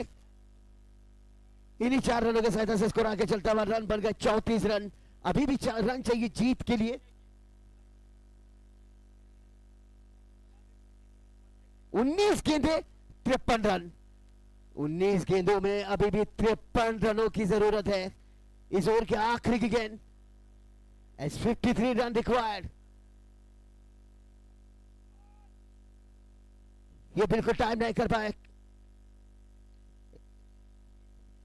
इन्हीं 4 रनों के सहायता से स्कोर आगे चलता हुआ रन बन गए 34 रन। अभी भी 4 रन चाहिए जीत के लिए। 19 गेंदे 53 रन, 19 गेंदों में अभी भी 53 रनों की जरूरत है इस ओवर के आखिरी की गेंद। As 53 run required. ये बिल्कुल टाइम नहीं कर पाए।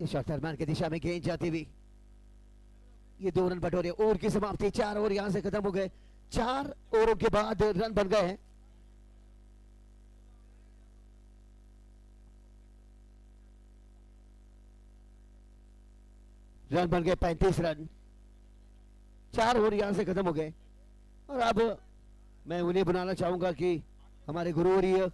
शॉट दरम्यान की दिशा में गेंद जाती हुई ये 2 रन बटोरे। ओवर की समाप्ति, 4 ओवर यहां से खत्म हो गए। 4 ओवरों के बाद रन बन गए हैं। रन बन गए 35 रन। 4 ओवर यहां से खत्म हो गए और अब मैं उन्हें बुलाना चाहूंगा कि हमारे गुरुवर्य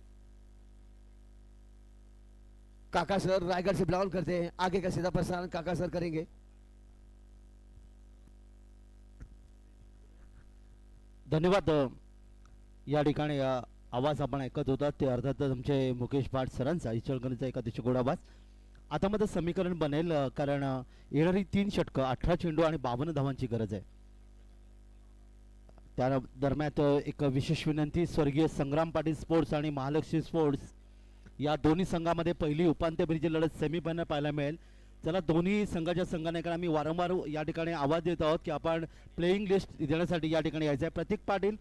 काका सर रायगढ़ से बिलोंग करते हैं, आगे का सीधा प्रसारण काका सर करेंगे। धन्यवाद। या ठिकाणी आवाज आपण ऐकत होता ते अर्थातच आमचे मुकेश भाट सरांचा इचलकरंजीचा एक अतिशय गोड आवाज। आता मध्ये समीकरण बनेल कारण येणारी 3 षटकं 18 चेंडू आणि 52 धावांची गरज आहे। त्या दरम्यान एक विशेष विनंती, स्वर्गीय संग्राम पाटील स्पोर्ट्स आणि महालक्ष्मी स्पोर्ट्स या दोन्ही संघामध्ये पहिली उपांत्य फेरीची लढत सेमीफायनल पाहायला मिळेल। चला दोन्ही संघाच्या संघाने आम्ही वारंवार या ठिकाणी आवाज देत आहोत की आपण प्लेइंग लिस्ट देण्यासाठी या ठिकाणी यायचं आहे। प्रतीक पाटील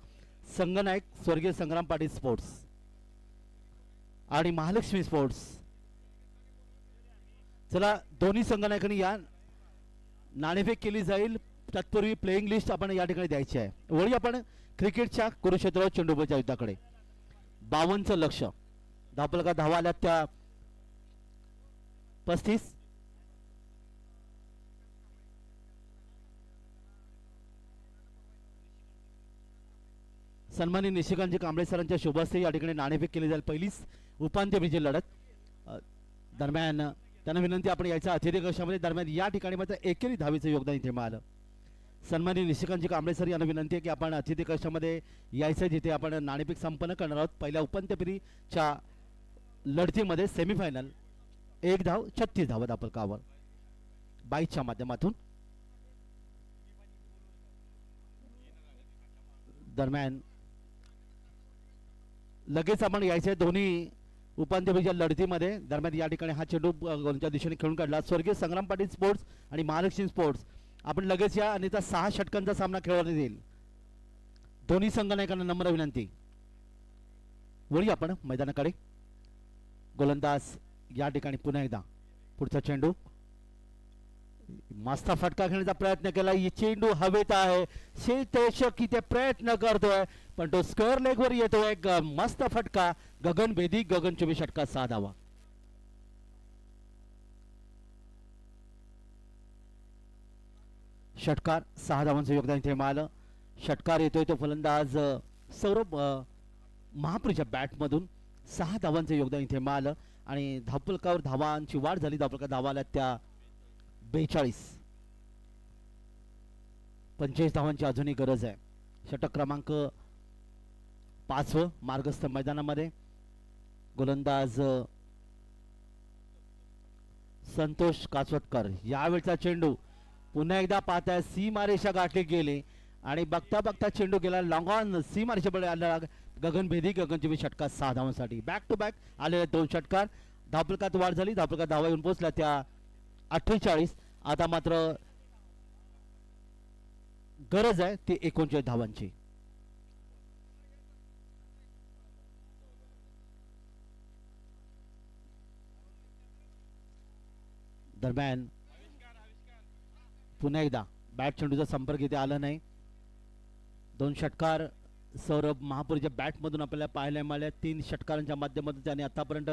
संघनायक स्वर्गीय संग्राम पाटील स्पोर्ट्स आणि महालक्ष्मी स्पोर्ट्स, चला दोन्ही संघनायकांनी या नाणेफेक केली जाईल। तत्पूर्वी प्लेइंग लिस्ट आपण या ठिकाणी द्यायची आहे। वळी आपण क्रिकेटच्या कुरुक्षेत्र चेंडूबाच्या युद्धाकडे। 52चं लक्ष, धावपलका धावा आल्या त्या 35। सन्माननीय निशिकांतजी कांबळे सरांच्या शुभहस्ते या ठिकाणी नाणेफेक केली जाईल। पहिलीच उपांत्य फेरीची लढत दरम्यान त्यांना विनंती आपण यायच्या अतिथी कक्षामध्ये। दरम्यान या ठिकाणी मात्र एकेरी धावेचं योगदान इथे मिळालं। सन्माननीय निशिकांतजी कांबळे सर यांना विनंती आहे की आपण अतिथी कक्षामध्ये यायचं जिथे आपण नाणेफेक संपन्न करणार आहोत। पहिल्या उपांत्य फेरीच्या लढतीमध्ये सेमीफायनल 1 धाव 36 धावा धावपलकावर 22च्या माध्यमातून। दरम्यान लगेच आपण यायचे दोन्ही उपांत्य फेरीच्या लढतीमध्ये। दरम्यान या ठिकाणी हा चेंडू गोलच्या दिशेने खेळून काढला स्वर्गीय संग्राम पाटील स्पोर्ट्स आणि महालक्ष्मी स्पोर्ट्स। आपण लगेच या आणि 6 षटकांचा सामना खेळवण्यात येईल। दोन्ही संघनायकांना नम्र विनंती। वळी आपण मैदानाकडे। गोलंदाज या ठिकाणी पुन्हा एकदा पुढचा चेंडू, मस्त फटका खेळण्याचा प्रयत्न केला। ही चेंडू हवेत आहे, शेतशक इथे प्रयत्न करतोय पण तो स्क्वेअर लेग वर येतोय। मस्त फटका, गगनभेदी, गगनचुंबी षटका 6 धावा। षटकार 6 धावांचं योगदान इथे मिळालं। षटकार येतोय तो फलंदाज सौरभ महापुरीच्या बॅटमधून 6 धावांचं योगदान इथे मिळालं आणि धावपलकावर धावांची वाढ झाली। धावपलका धावा आल्या त्या 42। 25 धावांची अजूनही गरज आहे। षटक क्रमांक 5 मार्गस्थ मैदानामध्ये। गोलंदाज संतोष कासवटकर, यावेळचा चेंडू पुन्हा एकदा पाहताय सीमारेषा गाठली गेली आणि बघता बघता चेंडू गेला लॉंग ऑन सीमारेषेकडे आला। गगनभेदी, गगनचुंबी षटका 6 धावांसाठी। बॅक टू बॅक आलेले 2 षटकार। धावपलकात वाढ झाली, धावपलकात धावा येऊन पोहोचल्या त्या 48। आता मात्र गरज आहे ती 39 धावांची। दरम्यान पुन्हा एकदा बॅट चेंडूचा संपर्क इथे आला नाही। 2 षटकार सौरभ महापुरीच्या बॅटमधून आपल्याला पाहायला मिळाल्या। 3 षटकारांच्या माध्यमातून त्याने आतापर्यंत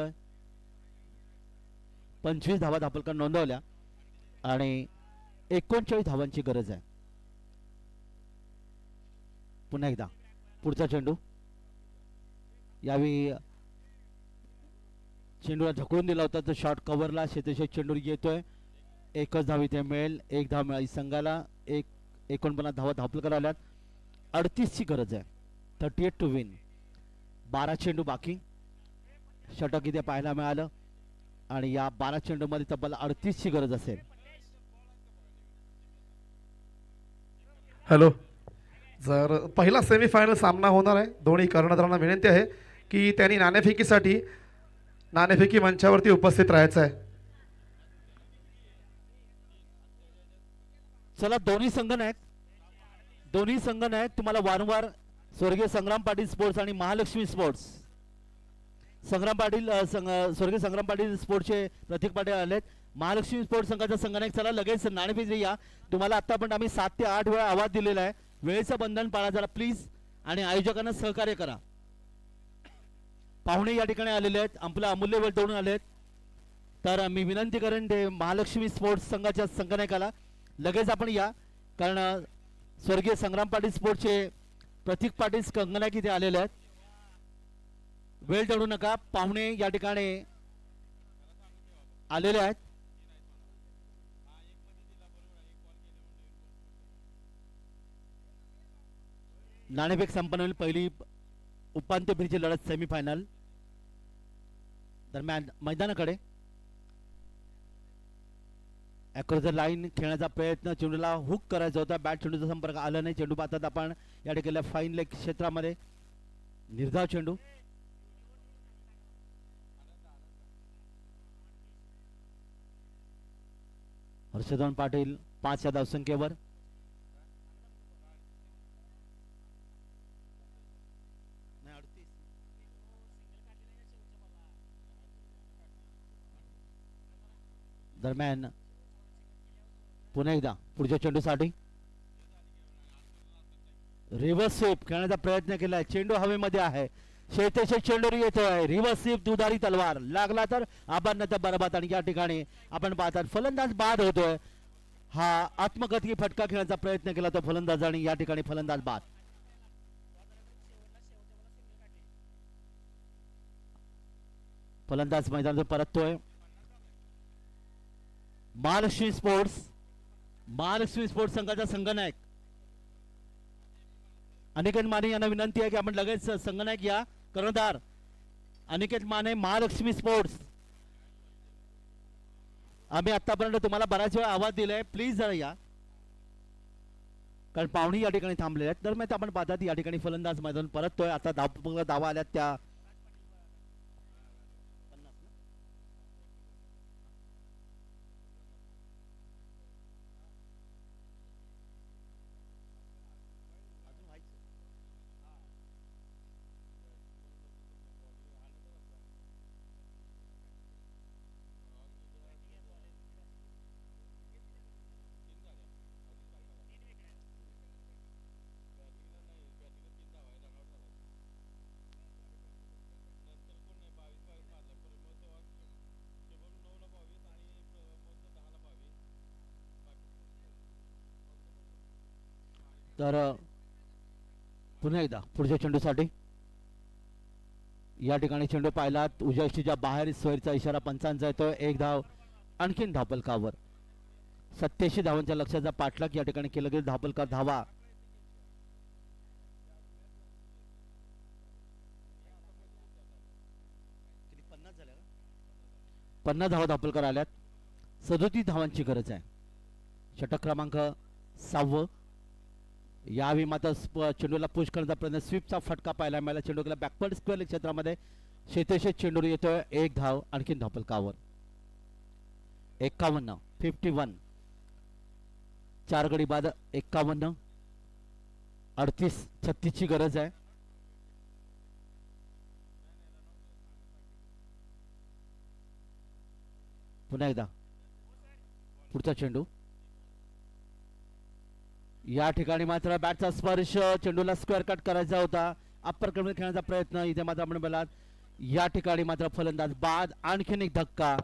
25 धावा धावपलका नोंदवल्या आणि 39 धावांची गरज आहे। पुन्हा एकदा पुढचा चेंडू, यावेळी चेंडूला झकळून दिला होता तर शॉर्ट कव्हरला शेतेशे चेंडू येतोय. एकच धाव इथे मिळेल. एक धाव मिळाली संघाला. 49 धावा धापलकर आल्यात. 38ची गरज आहे. 38 टू विन. 12 चेंडू बाकी. षटक इथे पाहायला मिळालं आणि या 12 चेंडूमध्ये तब्बल 38ची गरज असेल. हॅलो, जर पहिला सेमीफायनल सामना होणार आहे, दोन्ही कर्णधारांना विनंती आहे की त्यांनी नाणेफेकी मंचावरती उपस्थित राहायचं आहे. चला दोन्ही संघ नायक तुम्हाला वारंवार स्वर्गीय संग्राम पाटील स्पोर्ट्स आणि महालक्ष्मी स्पोर्ट्स स्वर्गीय संग्राम पाटील स्पोर्ट्सचे प्रतीक पाटील आलेत. महालक्ष्मी स्पोर्ट्स संघाचा संघनायक चला लगेच नाणेफेक या. तुम्हाला आतापर्यंत आम्ही 7 ते 8 वेळा आवाज दिलेला आहे. वेळेचं बंधन पाळा जरा प्लीज आणि आयोजकांना सहकार्य करा. पाहुणे या ठिकाणी आलेले आहेत. आपला अमूल्य वेळ तोडून आलेत. तर मी विनंती करेन ते महालक्ष्मी स्पोर्ट्स संघाच्या संघनायकाला लगेच आपण या, कारण स्वर्गीय संग्राम पाटील स्पोर्ट्सचे प्रतीक पाटील संघनायक इथे आलेले आहेत. वेळ तोडू नका. पाहुणे या ठिकाणी आलेले आहेत. नाणेफेक संपन्न होईल. पहिली उपांत्य फेरीची लढत सेमीफायनल दरम्यान मैदानाकडे अक्रॉस द लाईन खेळण्याचा प्रयत्न. चेंडूला हुक करायचा होता. बॅट चेंडूचा संपर्क आला नाही. चेंडू पाहतात आपण या ठिकाणी फाईन लेग क्षेत्रामध्ये निर्धाव चेंडू. हर्षवर्धन पाटील 5 या धावसंख्येवर. दरम्यान पुन्हा एकदा पुढच्या चेंडूसाठी रिव्हर्स स्वीप खेळण्याचा प्रयत्न केलाय. चेंडू हवेमध्ये आहे. शेतेशे चेंडू येतोय. रिव्हर्स स्वीप दुधारी तलवार. लागला तर आबाद तर बरबाद. आणि या ठिकाणी आपण पाहतात फलंदाज बाद होतोय. हा आत्मघातकी फटका खेळण्याचा प्रयत्न केला तो फलंदाज आणि या ठिकाणी फलंदाज बाद. फलंदाज मैदानात परततोय. महालक्ष्मी स्पोर्ट्स संघाचा संघनायक अनिकेत माने यांना विनंती आहे की आपण लगेच संघनायक या. कर्णधार अनिकेत माने, महालक्ष्मी स्पोर्ट्स. आम्ही आतापर्यंत तुम्हाला बराच वेळा आवाज दिलाय. प्लीज जरा या, कारण पाहुणी या ठिकाणी थांबलेले आहेत. तर आपण पाहतात या ठिकाणी फलंदाज मैदान परततोय. आता धावा आल्यात त्या तर पुन्हा एकदा पुढच्या चेंडूसाठी या ठिकाणी चेंडू पाहिलात उजव्या यष्टीच्या बाहेर स्वैरचा इशारा पंचांचा येतोय. 1 धाव आणखीन धापलकावर. 87 धावांच्या लक्ष्याचा पाठलाग या ठिकाणी केलं गेलं. धापलकर धावा 50 धावा धापलकर आल्यात. 37 धावांची गरज आहे. षटक क्रमांक 6. यावेळी मात्र चेंडूला पुश करण्याचा प्रयत्न. स्वीपचा फटका पाहायला मिळाला. चेंडू गेला बॅकवर्ड स्क्वेअर क्षेत्रामध्ये. शेतेशे चेंडू येतोय. 1 धाव आणखीन धापलकावर. 51 4 गडी बाद. 51 38 36 ची गरज आहे. पुन्हा एकदा पुढचा चेंडू. या ठिकाणी मात्र बॅटचा स्पर्श. चेंडूला स्क्वेअर कट करायचा होता. अप्पर क्रम खेळण्याचा प्रयत्न. इथे मात्र आपण बोलात या ठिकाणी मात्र फलंदाज बाद. आणखीन एक धक्का.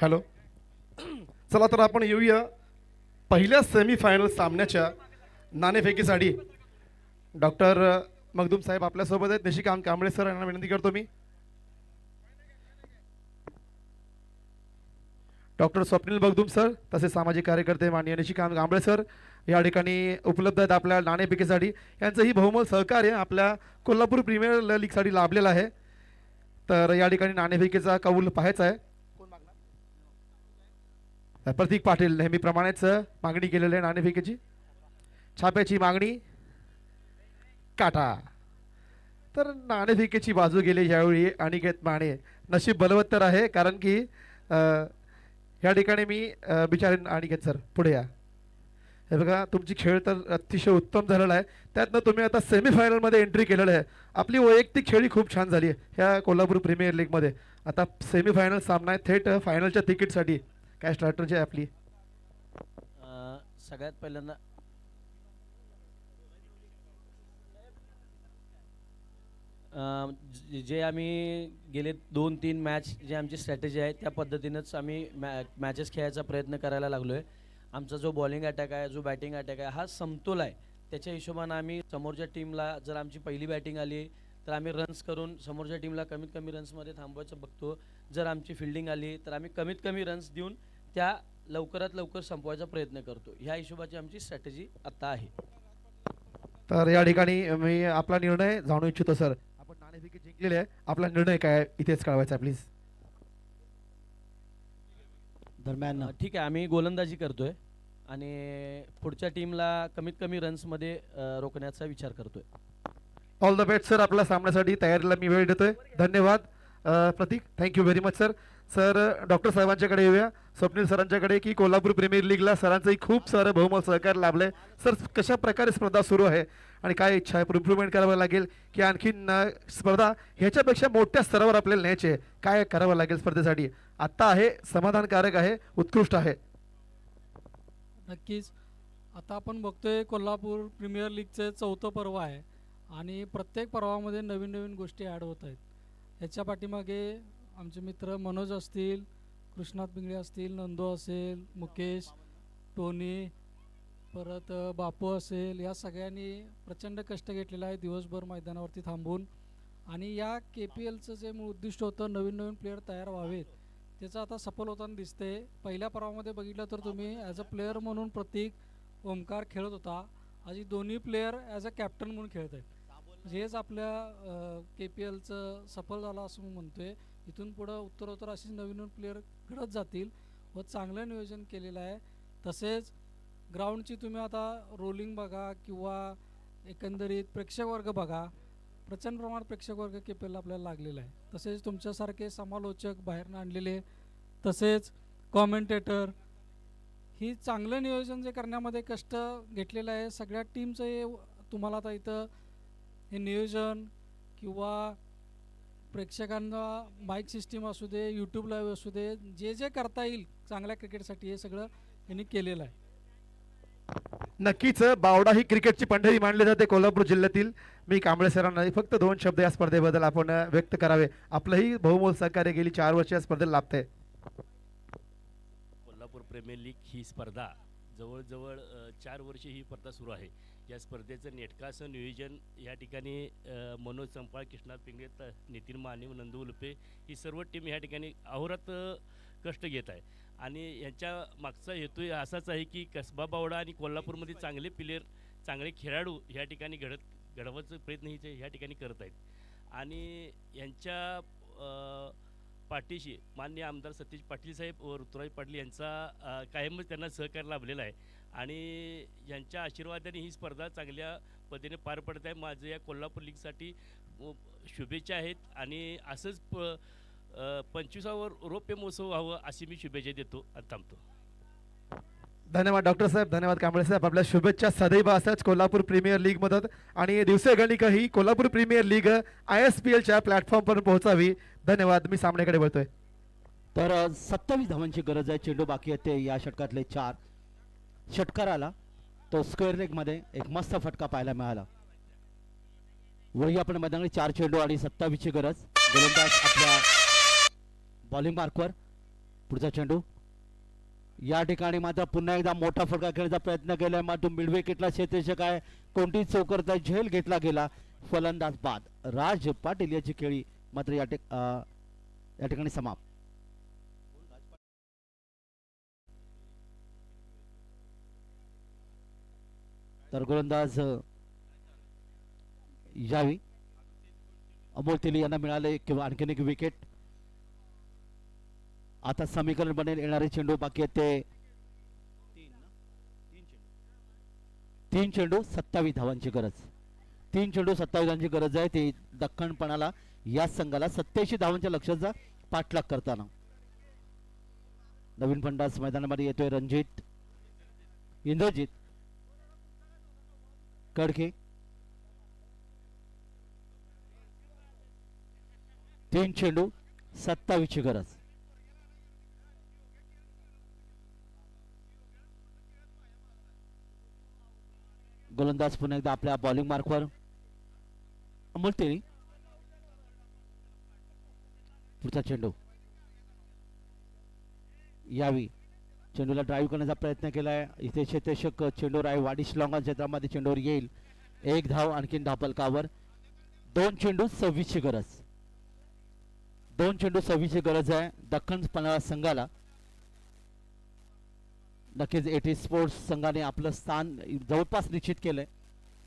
हॅलो, चला तर आपण येऊया पहिल्या सेमीफायनल सामन्याच्या नाणेफेकीसाठी. डॉक्टर मगदूम साहेब आपल्यासोबत आहेत. निशिकांत कांबळे सर यांना विनंती करतो मी. डॉक्टर स्वप्नील मगदूम सर तसेच सामाजिक कार्यकर्ते माननीय निशिकांत कांबळे सर या ठिकाणी उपलब्ध आहेत आपल्या नाणेफेकीसाठी. यांचंही बहुमोल सहकार्य आपल्या कोल्हापूर प्रीमियर लीगसाठी लाभलेलं आहे. तर या ठिकाणी नाणेफेकीचा कौल पाहायचा आहे. प्रतीक पाटील नेहमीप्रमाणेच मागणी केलेली आहे नाणेफेकीची. छाप्याची मागणी काटा. तर नाणेफेकीची बाजू गेली यावेळी अनिकेत माने. नशीब बलवत्तर आहे कारण की या ठिकाणी मी विचारेन अनिकेत सर पुढे या. हे बघा तुमची खेळ तर अतिशय उत्तम झालेला आहे. त्यातनं तुम्ही आता सेमीफायनलमध्ये एंट्री केलेलं आहे. आपली वैयक्तिक खेळी खूप छान झाली आहे ह्या कोल्हापूर प्रीमियर लीगमध्ये. आता सेमीफायनल सामना आहे थेट फायनलच्या तिकीटसाठी. काय स्ट्रॅटर्जी आहे आपली? सगळ्यात पहिल्यांदा जे आम्ही गेले 2-3 मॅच जे आमची स्ट्रॅटेजी आहे त्या पद्धतीनंच आम्ही मॅचेस खेळायचा प्रयत्न करायला लागलो आहे. आमचा जो बॉलिंग अटॅक आहे जो बॅटिंग अटॅक आहे हा समतोल आहे. त्याच्या हिशोबानं आम्ही समोरच्या टीमला जर आमची पहिली बॅटिंग आली तर आम्ही रन्स करून समोरच्या टीमला कमीत कमी रन्समध्ये थांबवायचं बघतो. जर आमची फिल्डिंग आली तर आम्ही कमीत कमी रन्स देऊन त्या लवकरात लवकर संपवायचा प्रयत्न करतो. ह्या हिशोबाची आमची स्ट्रॅटेजी आता आहे. तर या ठिकाणी मी आपला निर्णय जाणू इच्छितो सर. आपण नाणेफेकी जिंकलेली आहे. आपला निर्णय काय आहे इथेच कळवायचा प्लीज. दरम्यान ठीक आहे आम्ही गोलंदाजी करतोय आणि पुढच्या टीमला कमीत कमी रन्समध्ये रोखण्याचा विचार करतोय. All the best sir. आपल्या सामन्यासाठी तयारीला मी वेळ देतोय. धन्यवाद Pratik. Thank you very much sir. Sir doctor साहेबांच्याकडे येऊया. स्वप्नील सरांच्याकडे की कोल्हापूर प्रीमियर लीगला सरांचंही खूप सारं बहुमोल सहकार्य लाभलंय. सर कशा प्रकारे स्पर्धा सुरू आहे आणि काय इच्छा आहे? इम्प्रूव्हमेंट करावं लागेल की आणखीन स्पर्धा ह्याच्यापेक्षा मोठ्या स्तरावर आपल्याला न्यायची आहे? काय करावं लागेल स्पर्धेसाठी? आत्ता आहे समाधानकारक आहे उत्कृष्ट आहे. नक्कीच. आता आपण बघतोय कोल्हापूर प्रीमियर लीगचे 4थं पर्व आहे आणि प्रत्येक पर्वामध्ये नवीन नवीन गोष्टी ॲड होत आहेत. ह्याच्या पाठीमागे आमचे मित्र मनोज असतील, कृष्णात पिंगळे असतील, नंदू असेल, मुकेश, टोनी, परत बापू असेल, या सगळ्यांनी प्रचंड कष्ट घेतलेलं आहे दिवसभर मैदानावरती थांबून. आणि या KPLचं जे मूळ उद्दिष्ट होतं नवीन नवीन प्लेअर तयार व्हावेत त्याचं आता सफल होताना दिसते. पहिल्या पर्वामध्ये बघितलं तर तुम्ही ॲज अ प्लेअर म्हणून प्रतीक, ओमकार खेळत होता. आज ही दोन्ही प्लेअर ॲज अ कॅप्टन म्हणून खेळत आहेत. हेच आपल्या KPLचं सफल झालं असं मी म्हणतोय. इथून पुढं उत्तरोत्तर अशीच नवीन नवीन प्लेअर घडत जातील व चांगलं नियोजन केलेलं आहे. तसेच ग्राउंडची तुम्ही आता रोलिंग बघा किंवा एकंदरीत प्रेक्षक वर्ग बघा. प्रचंड प्रमाणात प्रेक्षक वर्ग KPLला आपल्याला लागलेला आहे. तसेच तुमच्यासारखे समालोचक बाहेरनं आणलेले, तसेच कॉमेंटेटर, ही चांगलं नियोजन जे करण्यामध्ये कष्ट घेतलेलं आहे सगळ्या टीमचं. हे तुम्हाला आता इथं हे नियोजन किंवा प्रेक्षकांना माईक सिस्टीम असू दे, यूट्यूब लाईव्ह असू दे, जे जे करता येईल चांगल्या क्रिकेटसाठी हे सगळं यांनी केलेलं आहे. नक्कीच बावडा ही क्रिकेटची पंढरी मानली जाते कोल्हापूर जिल्ह्यातील. मी कांबळे सरांना फक्त 2 शब्द या स्पर्धेबद्दल आपण व्यक्त करावे. आपलंही बहुमोल सहकार्य गेली 4 वर्ष या स्पर्धेला लाभते. कोल्हापूर प्रीमियर लीग ही स्पर्धा जवळजवळ 4 वर्षे ही स्पर्धा सुरू आहे. या स्पर्धेचं नेटकासं नियोजन या ठिकाणी मनोज संपाळ, कृष्णात पिंगळे, नितीन माने, नंदू उलपे ही सर्व टीम या ठिकाणी अहोरात्र कष्ट घेत आहे. आणि यांच्या मागचा हेतू असाच आहे की कसबा बावडा आणि कोल्हापूरमध्ये चांगले प्लेयर, चांगले खेळाडू ह्या ठिकाणी घडवायचा प्रयत्न ही ह्या ठिकाणी करत आहेत. आणि यांच्या पाठीशी माननीय आमदार सतीश पाटील साहेब व ऋतुराज पाटील यांचा कायमच त्यांना सहकार्य लाभलेला आहे. आणि यांच्या आशीर्वादाने ही स्पर्धा चांगल्या पद्धतीने पार पडत आहे. माझं या कोल्हापूर लीगसाठी शुभेच्छा आहेत. आणि असंच 25वा रौप्य महोत्सव व्हावं अशी मी शुभेच्छा देतो आणि थांबतो. धन्यवाद डॉक्टर साहेब. धन्यवाद कांबळे साहेब. आपल्या शुभेच्छा सदैव असाच कोल्हापूर प्रीमियर लीग मदत आणि दिवसेगणिक ही कोल्हापूर प्रीमियर लीग ISPLच्या प्लॅटफॉर्मवर पोहोचावी. धन्यवाद. मी सामन्याकडे वळतोय. तर 27 धावांची गरज आहे. चेंडू बाकी येते या षटकातले 4 षटकाराला तो स्क्वेअर लेगमध्ये एक मस्त फटका पाहायला मिळाला. वही आपण मैदानात 4 चेंडू आणि 27ची गरज. गोलंदाज आपल्या बॉलिंग मार्कवर. पुढचा चेंडू या ठिकाणी मात्र पुन्हा एकदा मोठा फटका खेळण्याचा प्रयत्न केलाय. मात्र मिड विकेटला क्षेत्ररक्षक आहे. कोणतीच चौकरचा झेल घेतला गेला. फलंदाज बाद. राज पाटील याची खेळी मात्र या ठिकाणी समाप्त. तर गोलंदाज यावी अमोल तेली यांना मिळाले किंवा आणखीन एक विकेट. आता समीकरण बनेल. येणारे चेंडू बाकी आहेत ते 3 चेंडू 27 धावांची गरज. 3 चेंडू 27 धावांची गरज आहे. ते दख्खनपणाला या संघाला 87 धावांच्या लक्ष्याचा पाठलाग करताना. नवीन फंडास मैदानामध्ये येतोय रणजित इंद्रजित कडके. 3 चेंडू 27 ची गरज. गोलंदाज पुन्हा एकदा आपल्या बॉलिंग मार्कवर. अमोल तेली पुढचा चेंडू यावी. चेंडूला ड्राईव्ह करण्याचा प्रयत्न केलाय. इथे क्षेत्ररक्षक चेंडूवर आहे. वाडिश लॉंगा क्षेत्रामध्ये चेंडूवर येईल. 1 धाव आणखीन धावफलकावर. 2 चेंडू 26 ची गरज. 2 चेंडू 26 ची गरज आहे दख्खन पन्हाळा संघाला. नक्कीच एटी स्पोर्ट्स संघाने आपलं स्थान जवळपास निश्चित केलंय.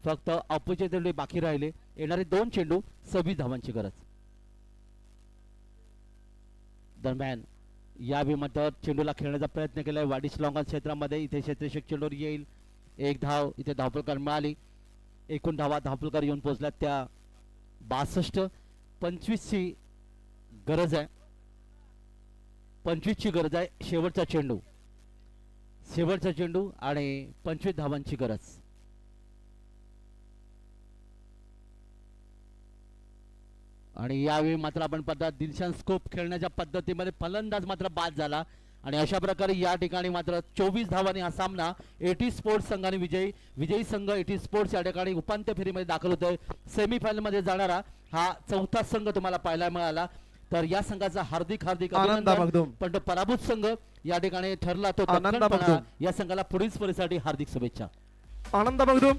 फक्त अपचे चेंडू बाकी राहिले. येणारे 2 चेंडू 26 धावांची गरज. दरम्यान या मात्र चेंडूला खेळण्याचा प्रयत्न केलाय वाडिश लॉंगा क्षेत्रामध्ये. इथे क्षेत्ररक्षक चेंडूवर येईल. 1 धाव. इथे धावफलकार मिळाली. एकूण धावा धावफलकार येऊन पोहोचल्या त्या 62. 25 ची गरज आहे. 25 ची गरज आहे. शेवटचा चेंडू आणि 25 धावांची गरज. आणि यावेळी मात्र आपण पद्धत दिलशान स्कोप खेळण्याच्या पद्धतीमध्ये फलंदाज मात्र बाद झाला. आणि अशा प्रकारे या ठिकाणी मात्र 24 धावांनी हा सामना एटी स्पोर्ट्स संघाने विजयी संघ एटी स्पोर्ट्स या ठिकाणी उपांत्य फेरीमध्ये दाखल होतोय. सेमीफायनल मध्ये जाणारा हा 4था संघ तुम्हाला पाहायला मिळाला. तर या संघाचा हार्दिक आनंद अभिनंदन. मगदूम. पण तो पराभूत संघ या ठिकाणी ठरला तो आनंद दख्खन पन्हाळा मगदूम. या संघाला पुढील स्पर्धेसाठी हार्दिक शुभेच्छा. आनंद मगदूम.